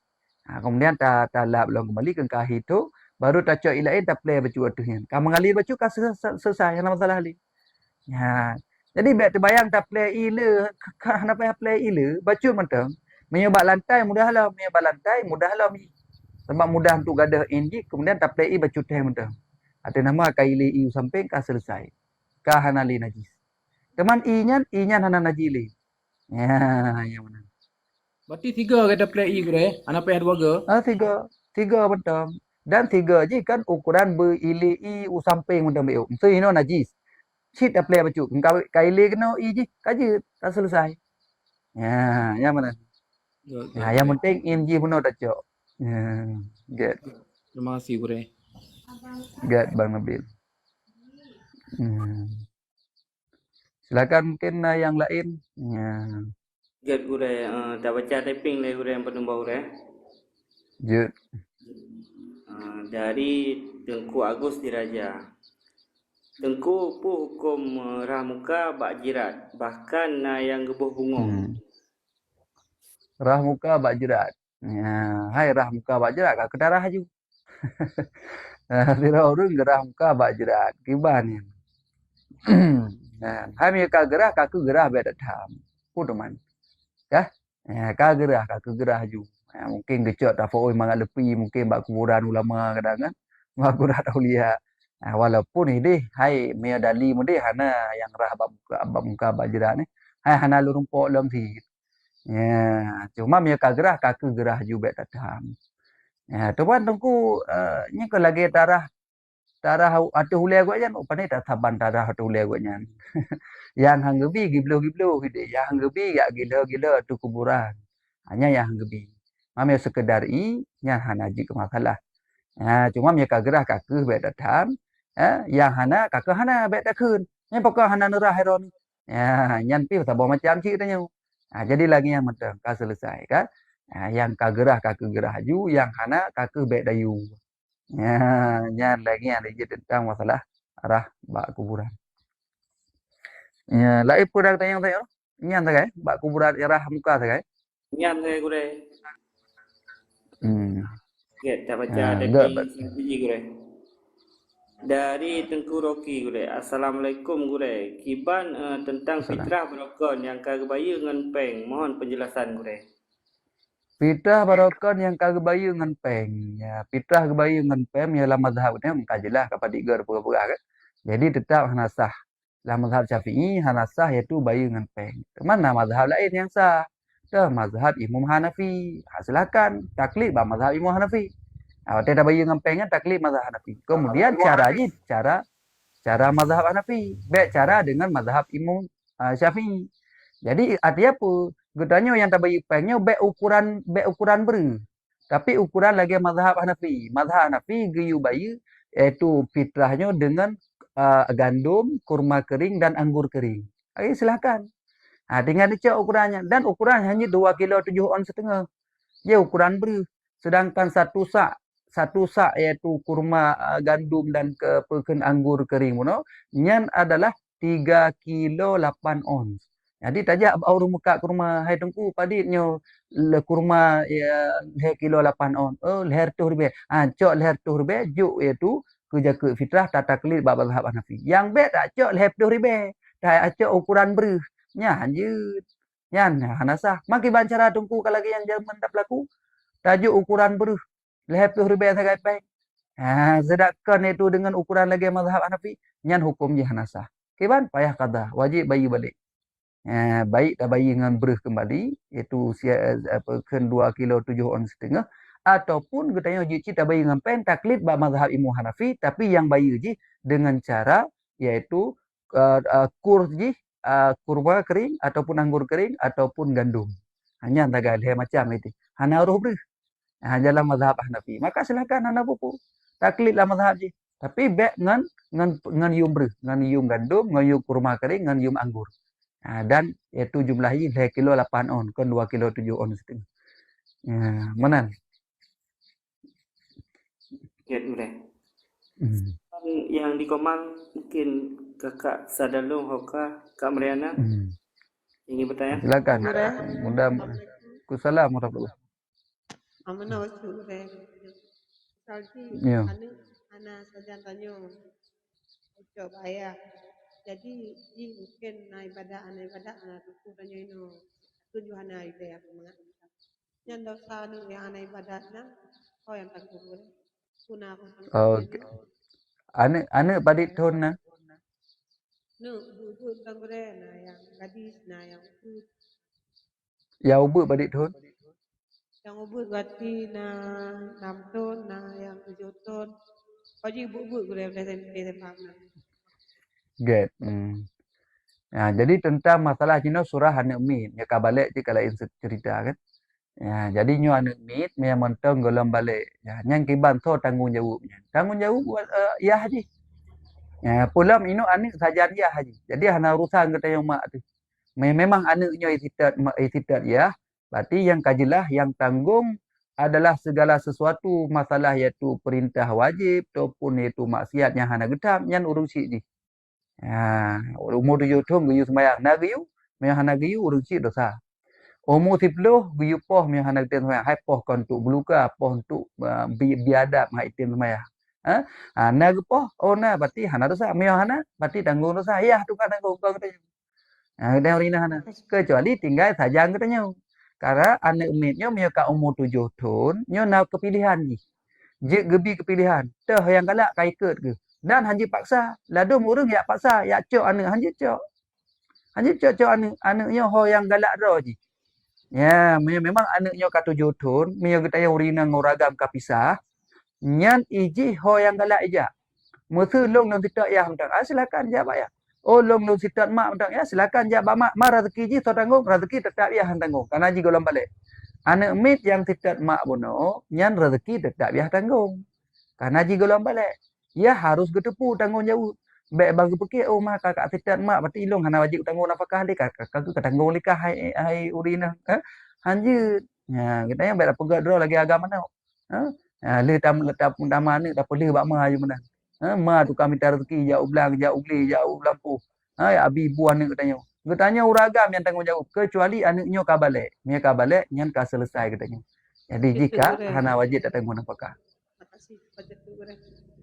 Kemudian ta lap long kembali ke kahi tu baru ta cok ilain ta play becut tu kan. Ka mengalir becut ka selesai yang masalah li. Ya. Jadi biar terbayang ta play ile ka nak payah play ile becut mentang. Menyebab lantai mudah lah, menyebab lantai mudah lah mi. Sebab mudah untuk gadah inji kemudian ta play becut teh mentang. Ada nama kaili iu samping ka selesai. Ka hanali najis. Teman i-nya hana najili. Ya, yang mana? Berarti 3 kata play E gure, ana payah 2 ke? Tiga betul. Dan 3 je kan ukuran beili i samping mentang beu. So ino najis. Cit dah play baju. Kaili kena i je, kaje tak selesai. Ya, yang mana? Ya, yang penting MG penuh dah cok. Ya, get. Terima kasih gure. Get Bang Nabil. Silakan mungkin yang lain. Ya. Get gure, dah baca typing le gure yang penembak gure. Jut. Dari Tengku Agus Diraja. Tengku pu hukum rah muka bak jirat, bahkan yang gebuh bungong. Rah muka bak jerat. Ya, hai rah muka bak jerat kak kedarah ju. Tira urung gerah muka bak jerat. Kiban ni. Hai mi ka gerah kaku gerah beda tham. Puduman. Kah? Ka gerah kaku gerah ju. Mungkin gecok tak foi mangat lepi mungkin bak kuburan ulama kadang kan. Bak kuburan aulia. Walaupun ini hai mi dali mudi hana yang rah bak muka bak jerat ni. Hai hana lu rumpok lom si. Ya, cuma mi ka gerah kaku gerah ju beda tham. Ya, tuan tungku ni ko lagi darah atu hulai gua jan upane tak taban darah atu hulai gua nyan. Yang hanggebi giblo gitu. Yang hanggebi ya gila tu kuburan. Hanya yang hanggebi. Mami sekedar yang hanaji ke masalah. Cuma mi ka gerah kaku bet datang. Yang hana kaku hana bet takun. Yang pokok hana nurah heron. Nyan pi sabo macam cik tanya. Jadi lagi yang mentang ka selesai kan. Yang ka gerah kaku gerah ju, yang hana kaku bet dayu. Nyan lagi yang dia tentang masalah arah bak kuburan. Ya, lai purang tanya saya. Nyan tak kai? Bak kuburan arah muka tak kai? Nyan le gure. Get dah baca dari biji gure. Dari Tengku Roki gure. Assalamualaikum gure. Kiban tentang fitrah berokon yang kagak bayu ngan peng. Mohon penjelasan gure. Fitrah barokon yang kagak bayu ngan peng. Ya, fitrah bayu ngan peng ialah mazhabnya mengkajilah kepada tiga pura-pura kan. Jadi tetap hana sah. Dalam mazhab Syafi'i hana sah iaitu bayu ngan peng. Mana mazhab lain yang sah? Dah mazhab Imam Hanafi. Silakan taklid bah mazhab Imam Hanafi. Dia bayu ngan peng kan taklid mazhab Hanafi. Kemudian caranya cara mazhab Hanafi. Baik cara dengan mazhab Imam Syafi'i. Jadi artinya apa? Gedanya yang tak bayi pengnya baik ukuran ber. Tapi ukuran lagi mazhab Hanafi. Mazhab Hanafi geyu bayi iaitu fitrahnya dengan gandum, kurma kering dan anggur kering. Okey silakan. Dengan dicek ukurannya dan ukurannya hanya 2 kilo 7 on setengah. Ya ukuran ber. Sedangkan satu sak iaitu kurma gandum dan anggur kering puno nyan adalah 3 kilo 8 ons. Jadi tajak baru muka kurma hai tengku paditnya le kurma ya 2 kilo 8 on. Leher tu ribe. Cok leher tu ribe juk iaitu ke fitrah tata kelid bab mazhab Hanafi. Yang bet tak cok leher tu ribe. Tak cok ukuran ber. Nya hanjut. Nyan hanasah. Maki bancara tengku kalau lagi yang Jerman tak berlaku. Tajuk ukuran ber. Leher tu ribe sagai pek. Sedangkan itu dengan ukuran lagi mazhab Hanafi, nyan hukumnya hanasah. Kiban payah qada, wajib bayi balik. Baik dah bayi dengan berh kembali iaitu 2 kilo 7 on setengah ataupun katanya ji tak bayi dengan pen taklid ba mazhab Imam Hanafi tapi yang bayi ji dengan cara iaitu kurma kering ataupun anggur kering ataupun gandum. Hanya tagal macam itu. Hana roh berh. Dalam mazhab Hanafi. Maka silakan anda buku. Taklidlah mazhab ji. Tapi baik ngan yum berh, ngan yum gandum, ngan yum kurma kering, ngan yum anggur. Dan iaitu jumlahnya 2 kilo 8 on, kan 2 kilo 7 on setengah. Mana? Ya, udah. Yang di Komang mungkin kakak Sadalung Hoka, Kak Mariana. Ingin bertanya? Silakan. Gure. Bunda. Waalaikumsalam warahmatullahi. Amana wasu gure. Salji Ya. anu ana sajan tanyo. Ojo baya. Jadi ji mungkin na ibadah ana tuku tanyo ino. Tujuh ana ibadah mengat. Yang dosa anu yang ana ibadahna oh yang tangguh gure. Kuna aku Okey. Ane padik thon na. nu bu tanggure na yang gadis na yang Ya ubud padik thon. yang ubud berarti na 6 tahun na yang 7 tahun. Kau ji bu gure dari pamna. Get. Ya, jadi tentang masalah Cina surah anak mit. Ya kabalik je kalau cerita kan. Ya, jadi nyu anak mit memang mentong golong balik. Ya, yang kiban tu tanggungjawabnya. Tanggungjawab buat ya haji. Ya, pulam inu anak saja ya haji. Jadi hana urusan kita yang mak tu. Memang anaknya itidat ya. Berarti yang kajilah yang tanggung adalah segala sesuatu masalah iaitu perintah wajib ataupun iaitu maksiat yang hana getam yang urusi je. Ya, umur 7 tahun guyu sembahyang. Nak guyu, memang hana guyu urusi dosa. Umur 10 guyu poh memang hana getam sembahyang. Hai poh kon untuk beluka, poh untuk biadab ngai item sembahyang. Nak poh, na berarti hana dosa. Memang hana, berarti tanggung dosa. Ya, tu kan tanggung kau katanya. Kita orina hana. Kecuali tinggal sajang katanya. Karena anak umitnya mereka umur 7 tahun, nyo nak kepilihan ni. Je gebi kepilihan. Teh yang galak kai ikut ke. Dan hanji paksa. Ladum urang ya paksa, ya cok anak hanji cok. Hanji cok anaknya ho yang galak ro ji. Ya, memang anaknya ka 7 tahun, mio kita yang urina ngoragam kapisah. Nyan iji ho yang galak ija. Musu long long sitak ya hentang. Silakan ja pak ya. Oh long long sitak mak hentang ya silakan ja mak rezeki ji so tanggung rezeki tetap ya tanggung. Karena ji golong balik. Anak mit yang sitak mak bono nyan rezeki tetap ya tanggung. Karena ji golong balik. Ya harus getepu tanggung jawab. Baik bagi fikir oh mak kakak sitak mak berarti ilong hana wajib tanggung nafkah dia kakak ke tanggung likah hai urina. Hanjut. Ya kita yang baik pegat draw lagi agama tau. Le tam letak pun taman ni tak boleh bak ma ayu menang. Ma tu kami minta rezeki jauh belang, jauh beli, jauh lampu. Ya abi buan ni katanya. Katanya uragam yang tanggungjawab kecuali anaknya ka balik. Mia ka balik nyan ka selesai katanya. Jadi jika hana wajib tak tanggung nafkah. Makasih pada tu gure.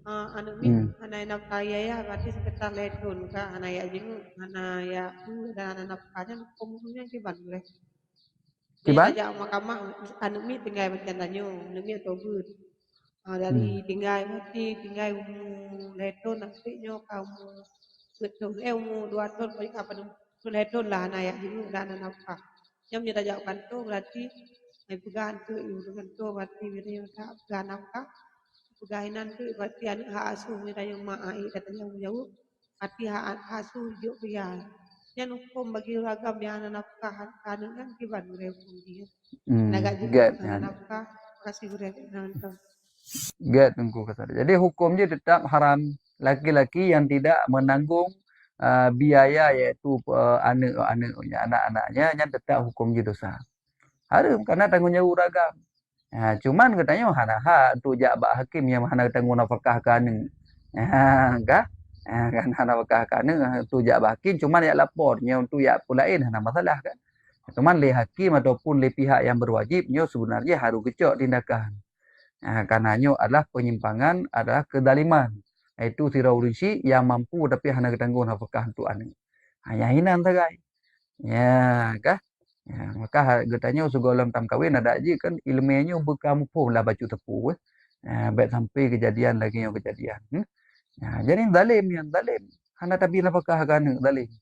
Anu min hana nak kaya ya berarti sekitar letun ka hana ya jingu hana ya dan hana nafkahnya umumnya kiban gure. Kiban? Aja mahkamah anu min tinggal bagian tanyo, anu min tobut. Dari tinggal mati tinggal letun nantinya kamu betul umur 2 tahun balik apa letun lah hana ya jingu dan hana nafkah. Yang kita jawabkan tu berarti pegahan tu dengan tu berarti dia tak pegahan nafkah. Pegahinan tu berarti anak hak asuh mereka yang maai katanya jauh berarti hak asuh juk dia yang hukum bagi ragam yang anak nafkah anak kan kiban gure hukum dia naga juga anak nafkah kasih gure nonton Get tunggu kata. Jadi hukumnya tetap haram laki-laki yang tidak menanggung biaya iaitu anak-anaknya yang tetap hukumnya dosa. Haram karena tanggungjawab ragam. Cuman katanya hana hak untuk jabak hakim yang hana tanggung nafkah kan. Kan hana nafkah kan untuk jabak hakim cuman ya lapornya untuk ya pulain hana masalah kan. Cuman le hakim ataupun le pihak yang berwajibnya sebenarnya harus kecok tindakan. Karenanya adalah penyimpangan adalah kedaliman. Itu tiraurinsi yang mampu tapi hana tanggung nafkah untuk anak. Yang hinan sagai. Ya kah? Ya, maka katanya segala tam kahwin ada aja kan ilmunya berkampung lah baju tepu baik sampai kejadian lagi yang kejadian jadi zalim hana tapi nafkah kan zalim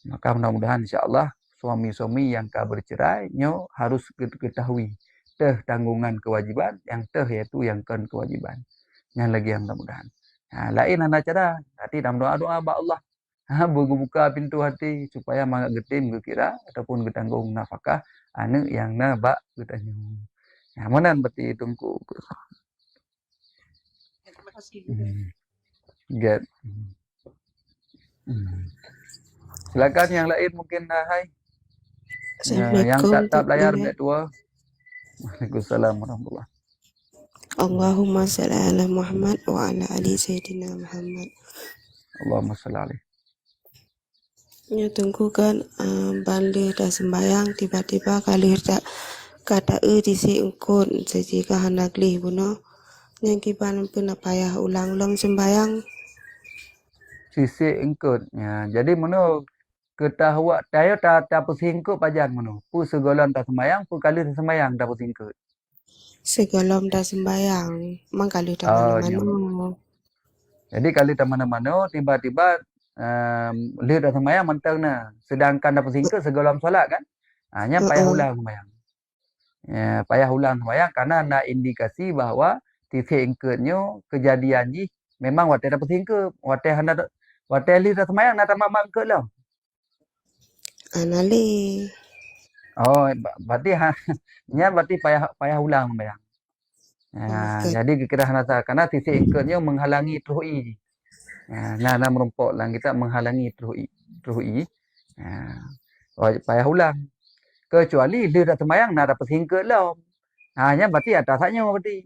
maka mudah-mudahan insyaallah suami-suami yang ka bercerai nyo harus ketahui teh tanggungan kewajiban yang teh yaitu yang kan kewajiban yang lagi yang mudah-mudahan lain hana cara hati dalam doa-doa ba Allah buka pintu hati supaya mangak getim kira ataupun getanggung nafkah anak yang nabak getanya. Monan berarti tunggu. terima kasih Get. Silakan yang lain mungkin hai. Yang tak layar mek tua. Waalaikumsalam warahmatullahi. Allahumma shalli ala Muhammad wa ala ali sayyidina Muhammad. Allahumma shalli alaihi. Ya tunggu kan balik dah sembayang tiba-tiba kali tak kata disi engkut sejika hendak lih buno yang kiban pun payah ulang long sembayang Sisik engkut. Ya, jadi meno ketahuak tayo ta pesingkut pajan meno. Pu segolon ta sembayang, pu kali ta sembayang ta pesingkut. segolom dah sembayang mang kali dah Oh, mana-mana. nyo. Jadi kali ta mana-mana tiba-tiba lih dah sembayang mentang na. Sedangkan ta pesingkut segolon solat kan. Nya payah ulang sembayang. Ya, payah ulang sembayang karena nak indikasi bahawa sisik engkutnyo kejadian ji memang wate ta pesingkut. Wate lih dah sembayang nak ta mak engkut lah. Anali Oh, berarti nya berarti payah ulang sembayang. okay. Jadi kira nasa karena sisik engkutnya menghalangi terus i. Nah merumpok lang kita menghalangi terus i. Payah ulang. Kecuali dia dah sembayang nak dapat singkut lah. Nya berarti atasnya berarti.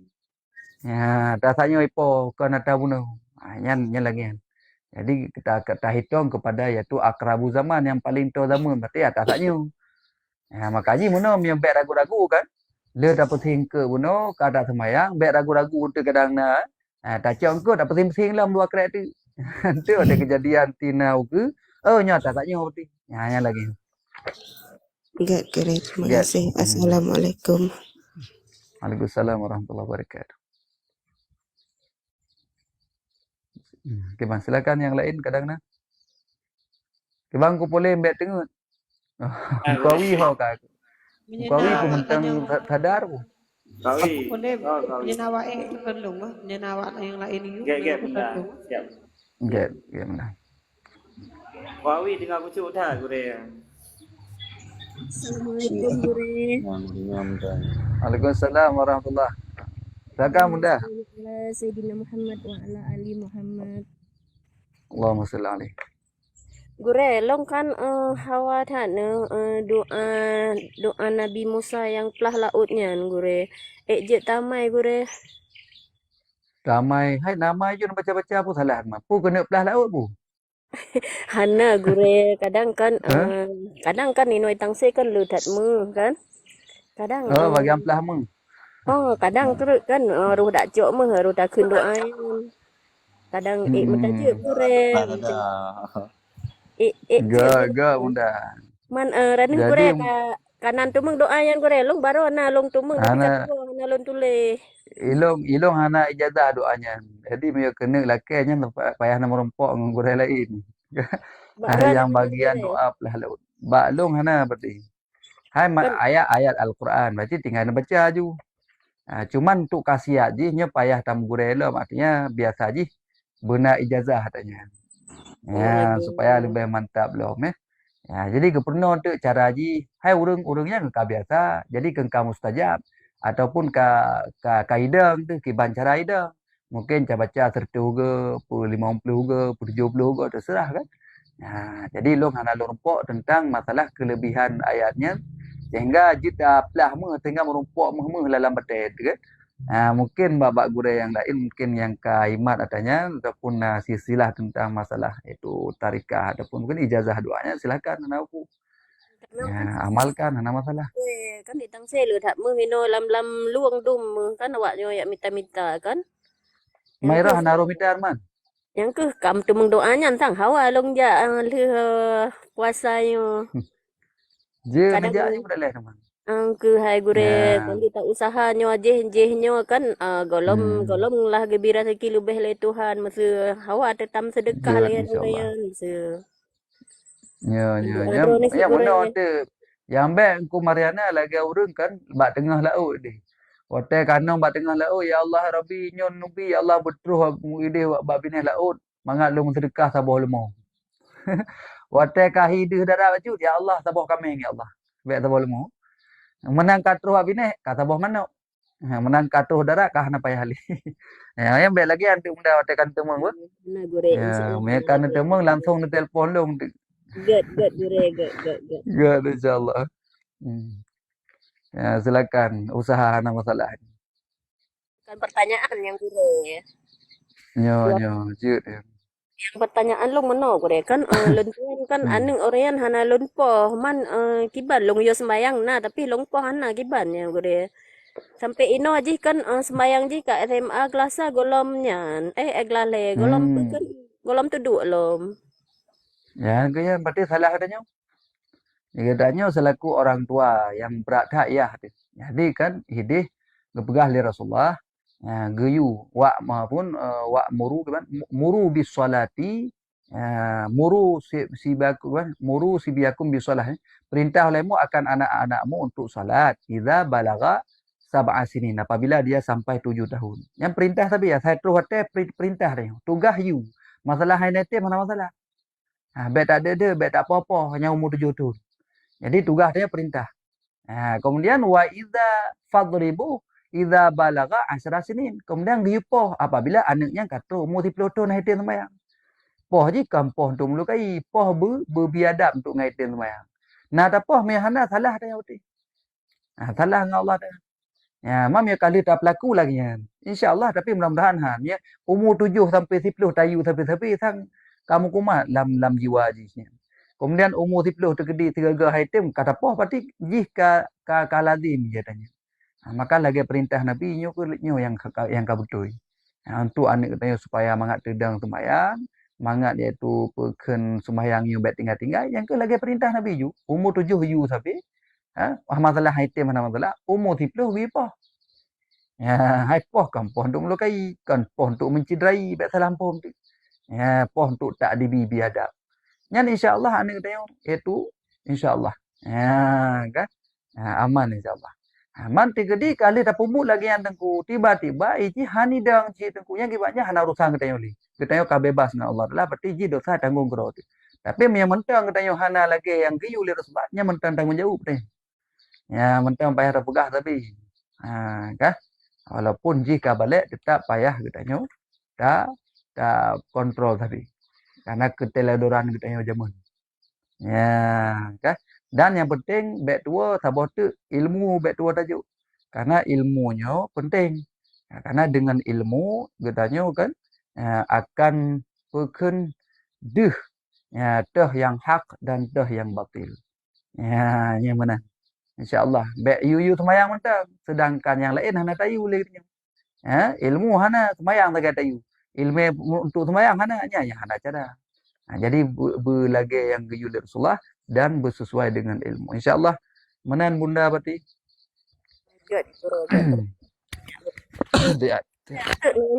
Atasnya ipo kena tabuno. Nya lagi. Jadi kita hitung kepada iaitu akrabu zaman yang paling tua zaman berarti atasnya. Makanya mana yang baik ragu-ragu kan. Dia dapat singkut buno kada semayang, baik ragu-ragu tu kadang na. Tak ciong ko dapat sing-sing lah dua kerek tu. Tu ada kejadian tinau ke. Oh nyata tak nyaw tu. Nya lagi. Enggak kira terima Get. kasih. Assalamualaikum. Waalaikumsalam warahmatullahi wabarakatuh. Okay, bang, silakan yang lain kadang na. Okay, bang, ku boleh mbak tengut. Kawi ho ka. Kawi ku mentang sadar ku. Kawi. Boleh Oh, kawi. menyenawa itu kan dong, menyenawa yang lain itu. Gap benda. Siap. Get mana. Kawi dengar kucuk dah gure. Assalamualaikum Gure. Waalaikumsalam warahmatullahi. Silakan bunda. Sayyidina Muhammad wa ala ali Muhammad. Allahumma salli alaihi. Gure, long kan hawa thana doa Nabi Musa yang pelah lautnya Gure. Je tamai Gure. Ramai, hai nama je baca-baca apa salah mah. Pu kena pelah laut pu. Hana Gure, kadang kan inoi tangse kan ludat mu kan. Kadang bagian pelah mu. kadang terus kan ruh dak cok mu ruh dak kun doa. Kadang mentajuk Gure. Ga bunda. Man ranih Gure kanan tumeng doa yang Gure long baru na long tumeng na long tule. Ilong hana ijazah doanya. Jadi dia kena lakainya payah nama rompok dengan Gure lain. Yang bagian doa pelah laut. Baklong hana berarti. Hai ayat Al-Quran berarti tinggal baca ju. Cuman untuk khasiat je nya payah tam Gure lah artinya biasa je benar ijazah katanya. Supaya lebih mantap lah jadi keperno tu cara ji hai urang-urangnya ke biasa jadi ke mustajab ataupun ka idang tu ke cara idang mungkin cara baca 30 ke 50 ke 70 ke terserah kan. Jadi long hana merumpok tentang masalah kelebihan ayatnya sehingga jita pelah tengah merumpok dalam batai tu kan. Mungkin babak Gure yang lain mungkin yang kaimat adanya ataupun silsilah tentang masalah itu tarikah ataupun mungkin ijazah doanya silakan aku. Amalkan hana masalah. Kan ditang se lu tak mu hino lam luang dum kan awaknya ya minta kan. Mairah hana minta man. Yang ke kam tu doanya tang hawa long ja puasanya. Kadang je boleh teman. Ke hai Gure nanti tak usaha nyo jeh-jehnyo kan golom lah gebira seki lebih le Tuhan masa hawa tetam sedekah lagi yang se. Ya mana tu yang baik ku Mariana lagi urang kan bak tengah laut ni. Hotel kanong bak tengah laut ya Allah Rabbi nyon nubi ya Allah betruh ide bak bineh laut mangat lu sedekah sabah lemah. Hotel kahidih darah baju ya Allah sabah kami ya Allah. Baik sabah lemah. Menang katruh abine kata boh mana menang katruh darat kah na payah li. Yang baik lagi antu bunda tekan temung bu. Mereka na temung langsung na telefon long. Good Gure good. Good insyaallah. Silakan usaha hana masalah. Kan pertanyaan yang Gure. Nyo jut. Yang pertanyaan long meno kore kan lon tuan kan aneng orean hana lon poh man kiban long yo sembayang nah tapi long poh hana kiban ya kore. Sampai ino aja kan sembayang ji ka SMA kelasa golomnya eglale golom tu kan golom tu dua lom. Ya, kaya berarti salah katanya. Katanya selaku orang tua yang berat hak ya. Jadi kan hidih gepegah li Rasulullah geyu wa maupun wa muru kan muru bis salati muru muru sibiakum bis salah. Perintah olehmu akan anak-anakmu untuk salat idza balagha sab'a sinin apabila dia sampai 7 tahun. Yang perintah tapi ya saya terus kata perintah dia. Tugas you. Masalah hai nanti mana masalah? Bet tak ada, bet tak apa-apa, hanya umur 7 tahun. Jadi tugas dia perintah. Kemudian wa idza fadribu idza balagha 10 sinin. Kemudian diupoh apabila anaknya kata umur 10 tahun haitin sembahyang. Poh ji kampoh untuk melukai, poh berbiadab untuk ngaitin sembahyang. Nah tak poh mehana salah dia betul. Salah dengan Allah dia. Ya, mam ya kali tak pelaku lagi kan. Insya-Allah tapi mudah-mudahan ya umur 7 sampai 10 tayu sampai sang kamu kumat lam jiwa ji. Kemudian umur 10 tergedi 3 haitim kata poh berarti jih ka lazim katanya. Maka lagi perintah Nabi nyo yang betul. Untuk anak katanya supaya mangat tedang sembahyang, mangat iaitu peken sembahyang yu bet tinggal-tinggal, yang ke lagi perintah Nabi ju umur 7 yu sampai masalah haitim mana masalah umur 10 wi poh. Ya, hai poh kan poh untuk melukai, kan poh untuk menciderai bet salam poh. Ya, poh untuk tak dibiadab. Nyan insya-Allah anak katanya itu insya-Allah. Ya, kan? Aman insya-Allah. Man tigedi kali tak pumuk lagi yang tengku tiba-tiba iji hani dang ji tengku yang kibatnya hana urusan katanya li. Katanya ka bebas dengan Allah lah berarti ji dosa tanggung kero. Tapi yang mentang katanya hana lagi yang giyu li sebabnya mentang tanggung jawab teh. Ya mentang payah terpegah tapi kan walaupun jika balik tetap payah katanya tak kontrol tapi karena keteladoran katanya zaman. Ya kan. Dan yang penting bet tua tabah tu ilmu bet tua tajuk. Karena ilmunya penting. Karena dengan ilmu katanya kan akan peken deh teh yang hak dan teh yang batil. Ya, yang mana? Insya-Allah. Bet you semayang mentang. Sedangkan yang lain hana tayu boleh katanya. Ilmu hana semayang tak tayu. Ilmu untuk semayang hana yang hana cara. Jadi berlagi yang geyu Rasulullah dan bersesuai dengan ilmu. InsyaAllah menan bunda berarti.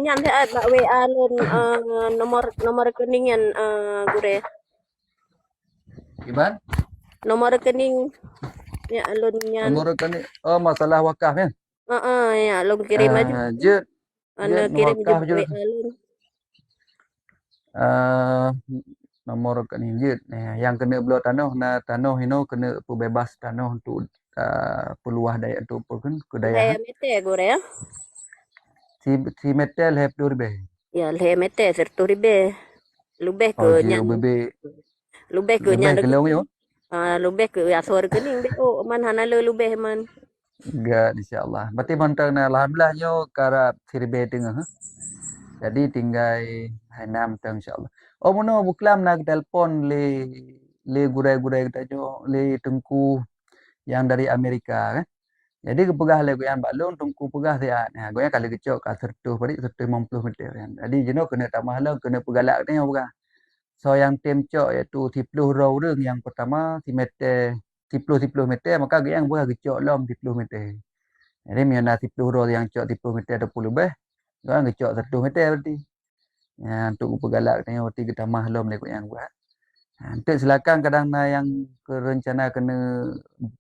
Nyan dia bak WA lun nomor rekening yang gure. Gimana? Nomor rekening ya lun nyan. Nomor rekening masalah wakaf kan? Ya lun kirim aja. Anu kirim je WA lun. Nomor rekening je yang kena belah tanah hino kena bebas tanah untuk peluah daya untuk kan kedaya. Mete gure ya. Si metel hep durbe. Ya le mete sertu ribe. Lubeh ke nyan. Lubeh ke nyan. Lubeh ke asor rekening be man hana le lubeh man. Enggak insyaallah. Berarti mantang alhamdulillah nyo karap sirbe tengah. Jadi tinggal hanam tang insyaallah. Oh mono buklam nak telpon le gurai-gurai kita jo le tengku yang dari Amerika kan. Jadi kepegah le goyan balung tengku pegah dia. Nah goyan kali kecok ka 100 50 meter kan. Jadi jeno kena tambah lah kena pegalak tengok pegah. So yang tim cok iaitu 10 row ring yang pertama 10 meter 10 meter maka goyan pegah kecok lom 10 meter. Jadi miana 10 row yang cok 10 meter 20 lebih. Goyan kecok 1 meter berarti. Ya, untuk pegalak tengok berarti kita mahlum le yang buat. Nanti silakan kadang yang rencana kena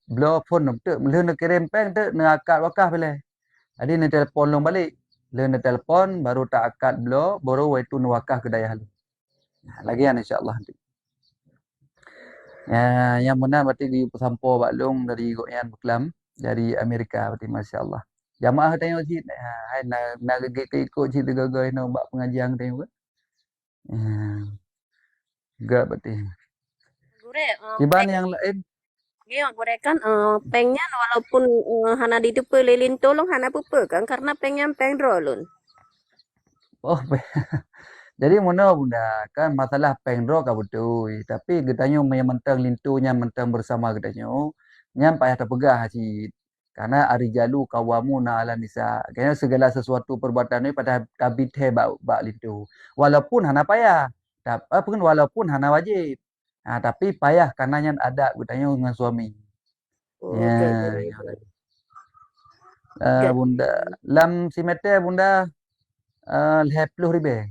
blow phone tu mula nak kirim peng tu nak akad wakaf boleh. Jadi nak telefon long balik. Nak telefon baru tak akad blow baru itu nak wakaf ke daya lu. Lagian insya-Allah nanti. Yang benar berarti di pesampo baklong dari goyan Beklam dari Amerika berarti masya-Allah. Jamaah tengok cik hai nak ikut cik gagai nak buat pengajian tengok. Enggak berarti. Gure Kiban yang lain. Iya, gure kan pengnya walaupun hana di depan lilin tolong hana pupe kan karena pengnya peng drolun. Oh, Jadi mana bunda kan masalah pengro ka betul. Tapi getanyo mentang lintunya mentang bersama getanyo nyam payah terpegah haji. Karena arijalu kawamu na ala nisa. Kayaknya segala sesuatu perbuatan ni pada tabit he bak lintu. Walaupun hana payah. Apa kan walaupun hana wajib. Tapi payah karena yang ada getanyo dengan suami. Ya, Gak gure. yang lagi. Gak. Bunda lam si mete bunda leh 10,000.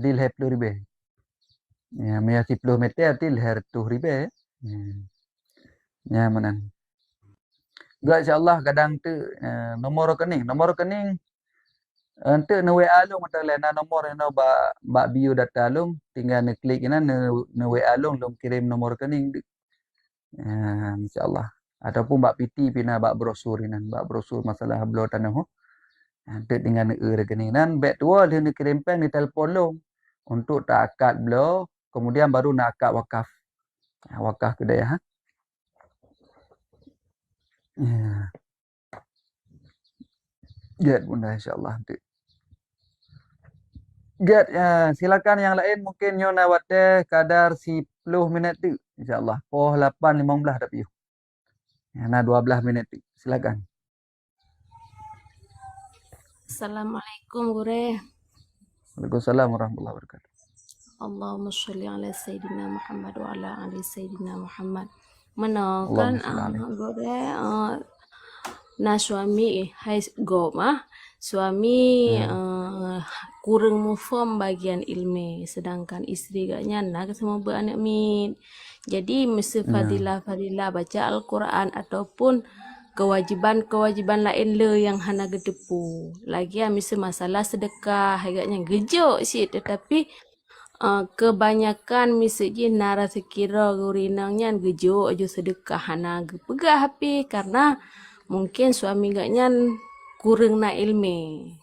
Di leh 10,000. Ya, maya 10 meter til her 2,000. Ya, manan. Gak insyaallah kadang tu nomor rekening ente ne WA long mata lena nomor no ba bio data long tinggal ne klik ina ne WA long kirim nomor rekening. Insyaallah. Ataupun bak PT pina bak brosur inan bak brosur masalah blo tanah ho. Ente tinggal ne rekening nan bet tua dia ne kirim peng ni telefon long untuk tak akad blo kemudian baru nak akad wakaf. Wakaf kedai ha. Ya. Get bunda insyaallah nanti. Get silakan yang lain mungkin nyo nawate kadar 10 minit tu insyaallah. Oh 8:15 dah piu. Ya, 12 minit tu. Silakan. Assalamualaikum gure. Waalaikumsalam warahmatullahi wabarakatuh. Allahumma sholli ala sayyidina Muhammad wa ala ali sayyidina Muhammad. Mana Allahumma kan sholli alaihi. gure na suami hai goma suami kurang mufam bagian ilmu sedangkan isteri gaknya nak semua beranak min. Jadi mesti fadilah baca Al-Quran ataupun kewajiban lain le yang hana gedepu. Lagi mesti masalah sedekah agaknya gejuk sih tetapi kebanyakan misalnya nara sekira gurinangnya gejuk aja sedekah hana pegah hapi karena mungkin suami gaknya kurang na ilmu.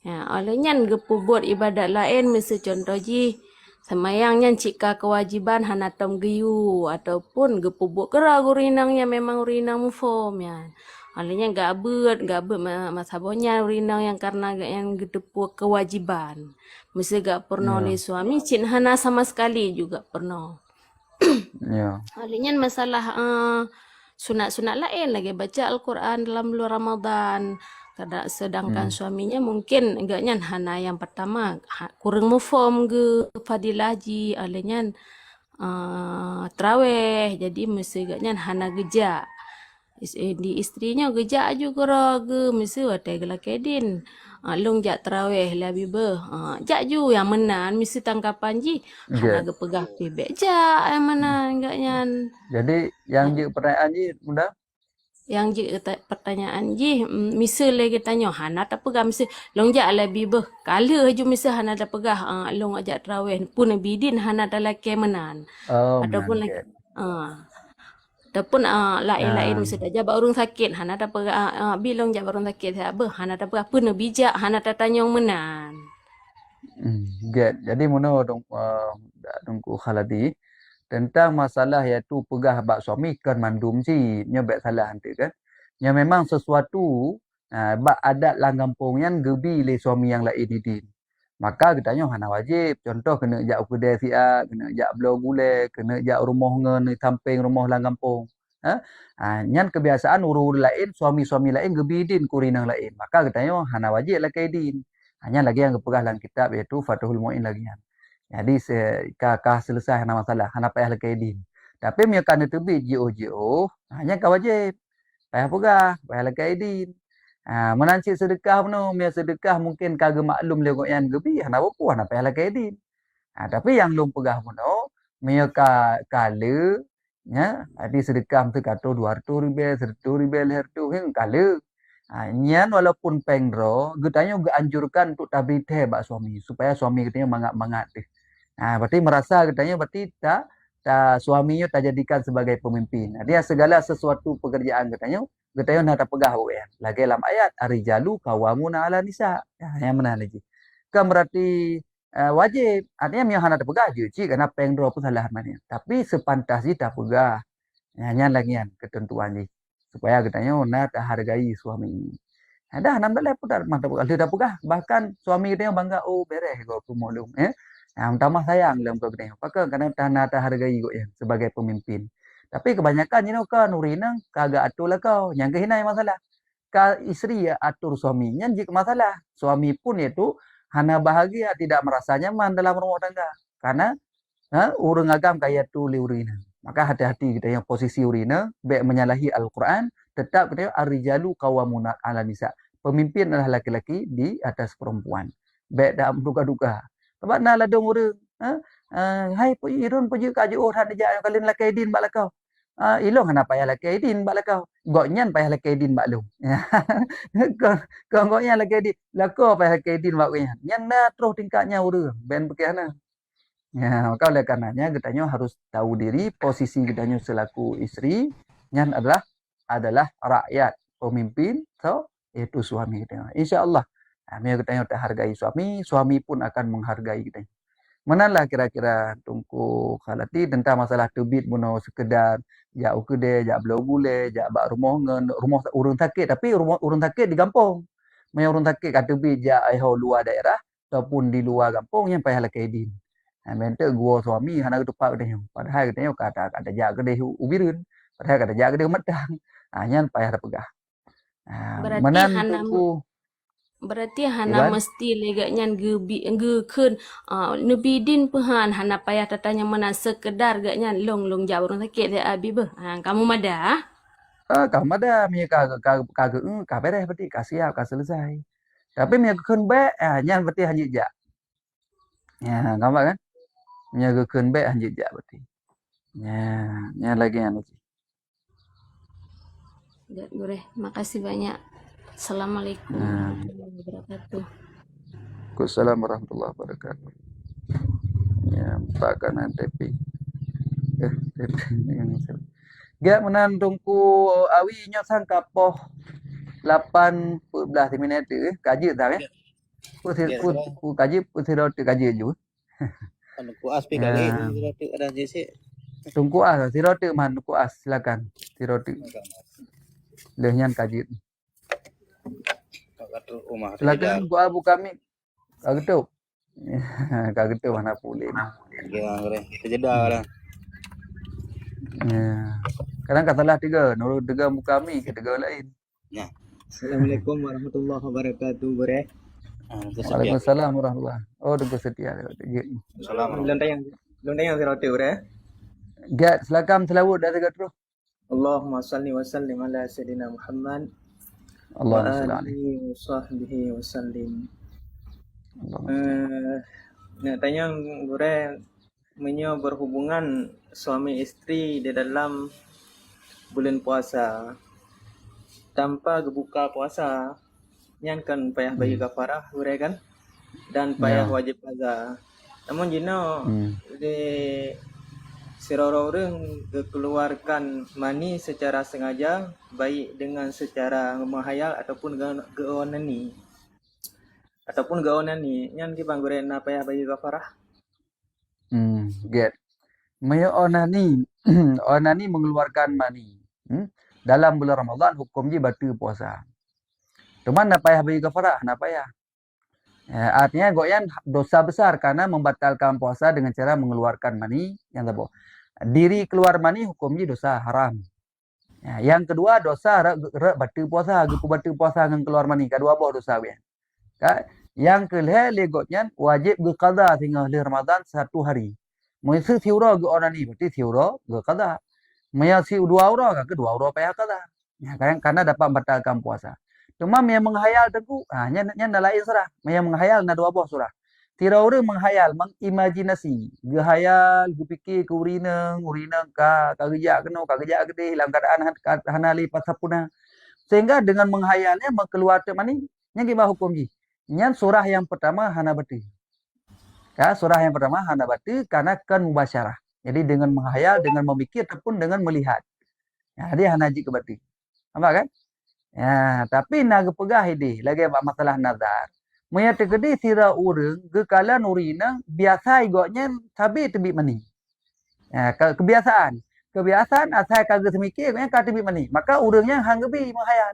Ya, olehnya gepu buat ibadat lain misal contoh ji semayangnya cika kewajiban hana tom geyu ataupun gepu buat kera gurinangnya memang gurinang mufom ya. Olehnya gabut masabonya gurinang yang karena yang gedepu kewajiban. Mesti gak pernah oleh suami cin hana sama sekali juga pernah. Ya. Olehnya masalah sunat-sunat lain lagi baca Al-Quran dalam bulan Ramadan. Sedangkan suaminya mungkin enggaknya hana yang pertama kurang mufom ke fadilah ji olehnya terawih jadi mesti enggaknya hana gejak. Di istrinya gejak juga ke mesti watai gelakedin. Long jak terawih lebih jak ju yang menan mesti tangkapan ji hana ge pegah pibek jak yang mana enggaknya. Jadi yang je pertanyaan ji bunda yang je pertanyaan ji misal lagi tanya hana tak pegah mesti long jak lebih kala ju mesti hana tak pegah long ajak terawih pun bidin hana tak laki menan ataupun lagi ataupun lain-lain mesti aja barung sakit hana tak pegah bilong jak barung sakit apa hana tak pegah pun bijak hana tak tanya menan. Jadi mana dongku khaladi tentang masalah iaitu pegah bak suami kan mandum si nyebek salah nanti kan. Yang memang sesuatu bak adat lang kampung yang gebi le suami yang lain idin. Maka katanya hana wajib. Contoh kena jak kedai siap, kena jak belau gulai, kena jak rumah ngen samping rumah lang kampung. Nyan kebiasaan uru-uru lain, suami-suami lain gebi idin kurinang lain. Maka katanya hana wajib lah kaidin. Hanya lagi yang kepegah dalam kitab iaitu Fathul Mu'in lagi. Jadi kah selesai hana masalah, hana payah lah kaidin. Tapi miakan terbit JO, hanya kau wajib. Payah pegah, payah lah kaidin. Menancik sedekah pun, mia sedekah mungkin kagak maklum legok yang gebi, hana apa, hana payah lah kaidin. Tapi yang lum pegah pun, mia kala, ya, di sedekah mesti kata 200,000, 100,000 leher tu, kala. Nyan walaupun pengro, getanya juga anjurkan untuk tabit bak suami supaya suami katanya mangat deh. Berarti merasa katanya berarti tak suaminya tak jadikan sebagai pemimpin. Dia segala sesuatu pekerjaan katanya nak pegah ya. Lagi dalam ayat arijalu qawwamuna 'ala nisa. Yang mana lagi? Kan berarti wajib. Artinya mia hana tak pegah je cik karena pengro pun salah mana. Tapi sepantas tak pegah. Nyan lagi ketentuan ni. Supaya katanya nak hargai suami. Dah 16 pun tak mantap kalau dah pegah. Bahkan suami katanya bangga beres kau pemulung Tambah sayang dalam kau kena. Pakai kadang tanah hargai kau ya sebagai pemimpin. Tapi kebanyakan you know kan urina kagak atur lah kau. Yang kehinai masalah. Isteri ya atur suaminya jika masalah. Suami pun itu hana bahagia tidak merasa nyaman dalam rumah tangga. Karena urang agam kaya tu urina. Maka hati-hati kita yang posisi urina baik menyalahi Al-Quran tetap kita ar-rijalu qawwamuna 'ala nisa. Pemimpin adalah laki-laki di atas perempuan. Baik dalam duka-duka. Sebab nak ladung urang. Hai puji irun puji kaju han dia kalian laki din bak lakau. Ilong hana payah laki din bak lakau. Goknyan payah laki din bak lu. Kau goknyan laki din. Lakau payah laki din bak goknyan. Nyan dah terus tingkatnya urang. Ben bekihana. Ya, maka oleh karenanya kitanya harus tahu diri posisi kitanya selaku istri yang adalah rakyat, pemimpin, so itu suami kita. Insya-Allah, kitanya tak hargai suami, suami pun akan menghargai kita. Manalah kira-kira tungku khalati tentang masalah tebit buno sekedar ja ukede, ja belau-bule, ja bak rumah urang sakit tapi urang sakit di kampung. Mai urang sakit kat tebit ja aiho luar daerah ataupun di luar kampung yang payah lakai din. Mente gua suami hana ketupak dia. Padahal katanya kata jak gede ubireun. Padahal kata jak gede medang. Nyan payah pegah. Berarti hana mesti legaknya keun nebidin pehan hana payah tatanya mana sekedar gaknya long jauh orang sakit dia abi beh. Kamu mada? Kamu mada mi ka beres berarti ka siap ka selesai. Tapi mi keun be nyan berarti hanya jak. Ya, gambar kan? Menjagakan baik hanjit jak berarti. Ya lagi yang lagi. Boleh, makasih banyak. Assalamualaikum warahmatullahi wabarakatuh. Waalaikumsalam warahmatullahi wabarakatuh. Ya, Pak kanan tepi. Gak menandungku awi nyok sang kapoh 18 minit kaji tak ya? Ku kaji kaji juga. Kuas pi kali sirotik ada jisi. Tungku sirotik man kuas silakan sirotik. Lehnyan kaji. Silakan ku buka mik. Kagetup. Kagetup mana pulih. Kita jeda lah. Kadang katalah 3, nurut 3 muka mik ke 3 lain. Ya. Assalamualaikum warahmatullahi wabarakatuh, Bure. Waalaikumsalam warahmatullahi. Oh, tunggu setia. Assalamualaikum. Lundang sirotik, Bure. Gat, silakan selawat dah tegak terus. Allahumma salli wa sallim ala sayyidina Muhammad. Allahumma salli alaihi wa sahbihi wa sallim. Nak tanya Bure, menyo berhubungan suami istri di dalam bulan puasa tanpa buka puasa nyan kan payah bagi kafarah Bure kan dan payah wajib qaza. Namun jino di siroro urang keluarkan mani secara sengaja baik dengan secara menghayal ataupun gaonani nyan ki Bang Bure na payah bagi kafarah. Get. Onani mengeluarkan mani. Dalam bulan Ramadan hukum je batal puasa. Cuman nak payah bagi kafarah, nak payah. Artinya goyan dosa besar karena membatalkan puasa dengan cara mengeluarkan mani yang tabo. Diri keluar mani hukum je dosa haram. Yang kedua dosa batal puasa, batal puasa dengan keluar mani. Kedua boh dosa ya. Yang kelih legotnya wajib berqada tinggal di Ramadan 1 hari. Mesti siura ge onani berarti siura ge qada. Maya si 2 aura ke 2 aura payah qada. Karena dapat membatalkan puasa. Cuma yang menghayal teguh, nya dah lain surah. Yang menghayal na 2 buah surah. Tira orang menghayal, mengimajinasi, gehayal, gepikir ke urina ka gejak kena, ka gejak gede dalam keadaan hanali pasapuna. Sehingga dengan menghayalnya mengeluarkan mani, nya gimana hukum ji? Nya surah yang pertama hana bati. Surah yang pertama hana bati karena kan mubasyarah. Jadi dengan menghayal, dengan memikir ataupun dengan melihat. Dia hana ji ke bati. Nampak kan? Tapi nak pegah ini lagi masalah nazar. Maya tegedi sira urang gekalan urina biasa igotnya sabi tebik mani. Kebiasaan asal kagak semikir kan ka tebik mani. Maka urangnya hang gebi menghayal.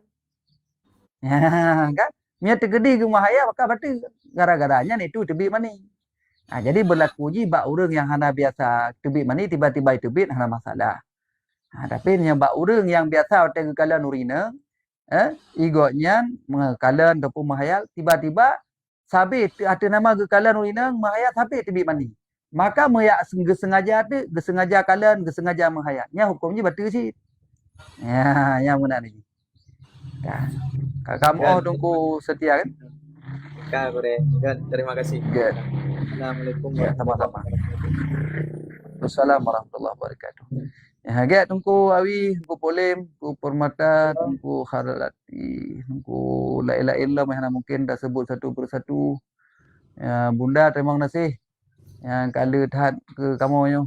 Kan? Maya tegedi ge menghayal maka berarti gara-garanya itu tebik mani. Jadi berlaku je bak urang yang hana biasa tebit mani tiba-tiba tebit hana masalah. Tapi yang bak urang yang biasa hotel kekalan urina, igotnya mengekalan ataupun menghayal tiba-tiba sabit ada nama kekalan urina menghayal sabit tebit mani. Maka meyak sengaja tu, sengaja kalan, sengaja menghayal. Nya hukumnya batal sih. Ya, yang benar ni. Kan. Kamu tunggu setia kan? Kak, Good. Terima kasih. Good. Assalamualaikum Ya, sama-sama. Assalamualaikum warahmatullahi wabarakatuh. Ya, agak tunggu awi, tunggu polem, tunggu permata, tunggu kharalati, tunggu lain-lain lah mana mungkin dah sebut satu persatu. Ya, Bunda terima kasih yang kala tahan ke kamu nyo.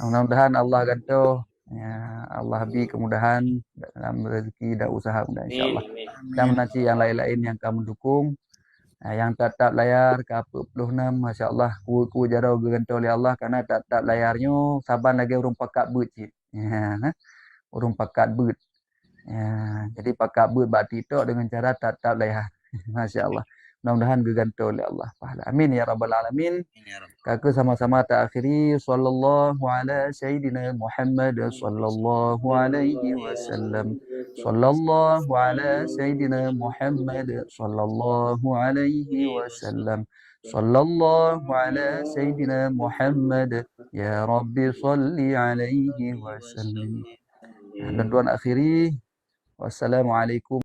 Mudah-mudahan Allah ganto. Ya, Allah beri kemudahan dalam rezeki dan usaha mudah insya-Allah. Dan nanti yang lain-lain yang kamu dukung, yang tetap layar ke apa 46 masya-Allah ku jarau ganto oleh Allah karena tetap layarnya saban lagi urung pakat beut cik. Ya, urung pakat beut. Ya, jadi pakat beut bak TikTok dengan cara tetap layar. Masya-Allah. Mudah-mudahan diganto oleh Allah Taala. Amin ya rabbal alamin. Kakak sama-sama tak akhiri sallallahu ala sayyidina Muhammad sallallahu alaihi wasallam. Sallallahu ala sayyidina Muhammad sallallahu alaihi wasallam. Sallallahu ala sayyidina Muhammad ya Rabbi salli alaihi wasallam. Dan tuan akhiri wassalamualaikum